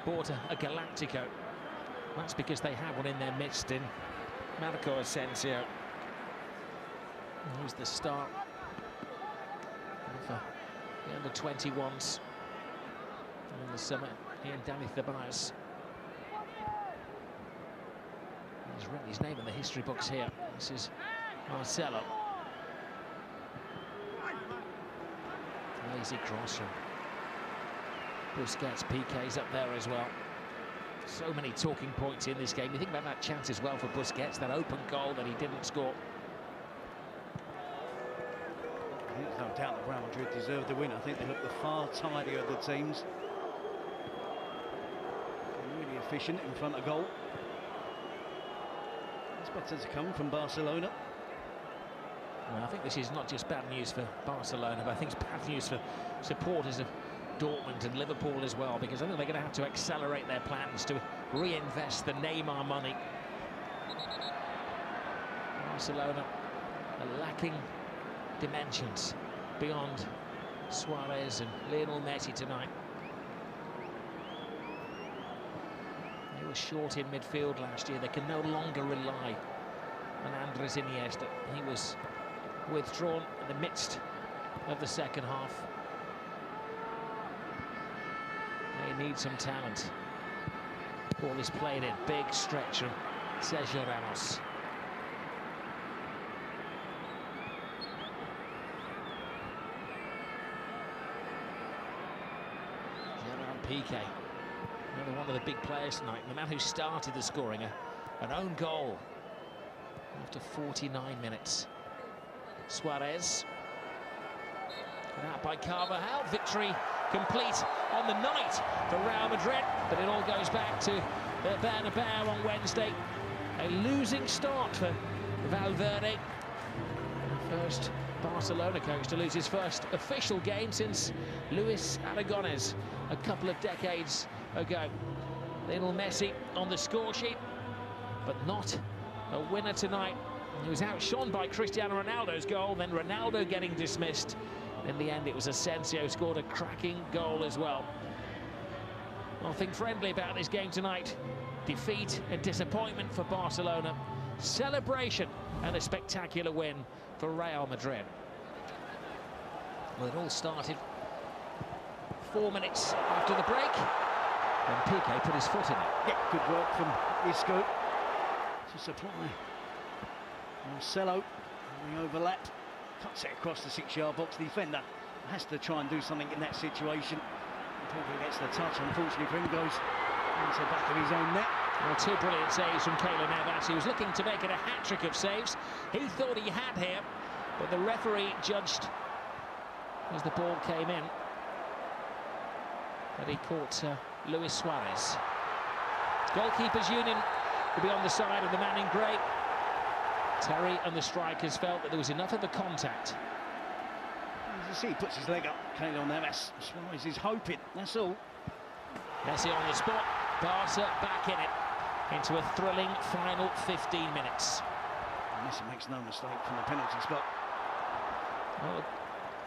bought a Galactico. That's because they have one in their midst in Marco Asensio. Who's the star for the under-21s in the summer here in Danny Ceballos. He's written his name in the history books here. This is Marcelo. Lazy cross from Busquets. PK's up there as well. So many talking points in this game. You think about that chance as well for Busquets, that open goal that he didn't score. There's no doubt that Real Madrid deserved the win. I think they look the far tidier of the teams. Really efficient in front of goal. It's better to come from Barcelona. Well, I think this is not just bad news for Barcelona, but I think it's bad news for supporters of Dortmund and Liverpool as well, because I think they're going to have to accelerate their plans to reinvest the Neymar money. Barcelona are lacking dimensions beyond Suarez and Lionel Messi tonight. They were short in midfield last year. They can no longer rely on Andres Iniesta. He was withdrawn in the midst of the second half. They need some talent. Ball is played in, big stretch from Sergio Ramos. Piqué, another one of the big players tonight, the man who started the scoring, an own goal after 49 minutes. Suarez, out by Carvajal. Victory complete on the night for Real Madrid, but it all goes back to the Bernabeu on Wednesday. A losing start for Valverde, the first Barcelona coach to lose his first official game since Luis Aragonés a couple of decades ago. Lionel Messi on the score sheet, but not a winner tonight. He was outshone by Cristiano Ronaldo's goal, then Ronaldo getting dismissed. In the end, it was Asensio scored a cracking goal as well. Nothing friendly about this game tonight. Defeat and disappointment for Barcelona. Celebration and a spectacular win for Real Madrid. Well, it all started 4 minutes after the break when Piqué put his foot in it. Yeah, good work from Isco to supply Marcelo. And the overlap cuts it across the 6-yard box. The defender has to try and do something in that situation. Piqué gets the touch. Unfortunately for him, goes into the back of his own net. Well, 2 brilliant saves from Keylor Navas. He was looking to make it a hat-trick of saves. He thought he had here, but the referee judged as the ball came in that he caught Luis Suarez. Goalkeepers Union will be on the side of the man in grey. Terry and the strikers felt that there was enough of the contact. As you see, he puts his leg up. Keylor Navas. Suarez is hoping, that's all. Messi on the spot. Barca back in it into a thrilling final 15 minutes. And Messi makes no mistake from the penalty spot. Well,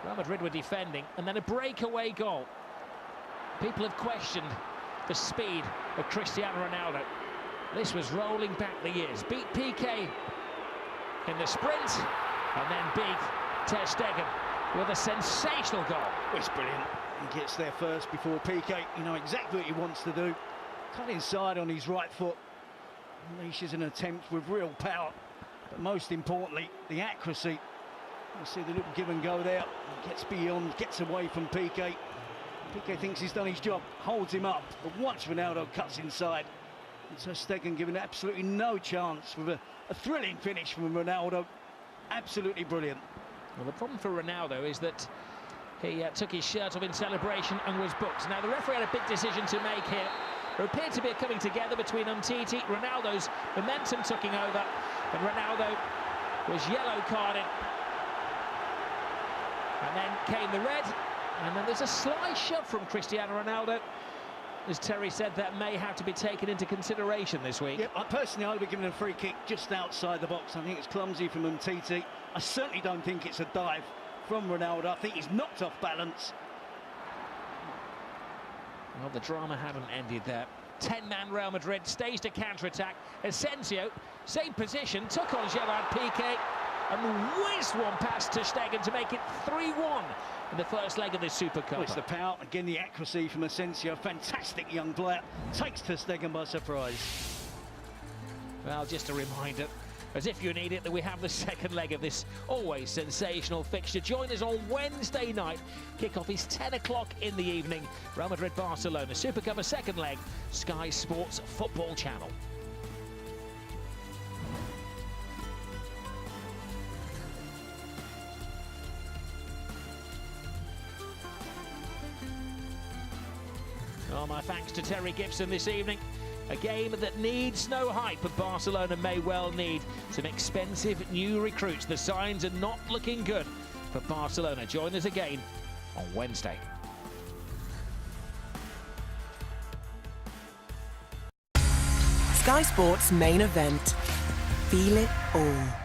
Real Madrid were defending, and then a breakaway goal. People have questioned the speed of Cristiano Ronaldo. This was rolling back the years. Beat Piqué in the sprint, and then beat Ter Stegen with a sensational goal. It's brilliant. He gets there first before Piqué. You know exactly what he wants to do. Cut inside on his right foot. Unleashes an attempt with real power. But most importantly, the accuracy. You see the little give and go there. Gets beyond, gets away from Piqué. Piqué thinks he's done his job, holds him up, but once Ronaldo cuts inside, and Ter Stegen given absolutely no chance with a thrilling finish from Ronaldo. Absolutely brilliant. Well, the problem for Ronaldo is that he took his shirt off in celebration and was booked. Now, the referee had a big decision to make here. There appeared to be a coming together between Umtiti, Ronaldo's momentum taking over, and Ronaldo was yellow carded. And then came the red, and then there's a sly shove from Cristiano Ronaldo. As Terry said, that may have to be taken into consideration this week. Yep, personally, I would have given a free kick just outside the box. I think it's clumsy from Umtiti. I certainly don't think it's a dive from Ronaldo. I think he's knocked off balance. Well, the drama hadn't ended there. 10-man Real Madrid staged a counter-attack. Asensio, same position, took on Gerard Piqué and whizzed one past Ter Stegen to make it 3-1 in the first leg of this Super Cup. Well, it's the power, again the accuracy from Asensio. Fantastic young player, takes Ter Stegen by surprise. Well, just a reminder, as if you need it, that we have the second leg of this always sensational fixture. Join us on Wednesday night. Kickoff is 10 o'clock in the evening. Real Madrid, Barcelona, Super Cup, a second leg, Sky Sports Football Channel. Oh, my thanks to Terry Gibson this evening. A game that needs no hype, but Barcelona may well need some expensive new recruits. The signs are not looking good for Barcelona. Join us again on Wednesday. Sky Sports main event. Feel it all.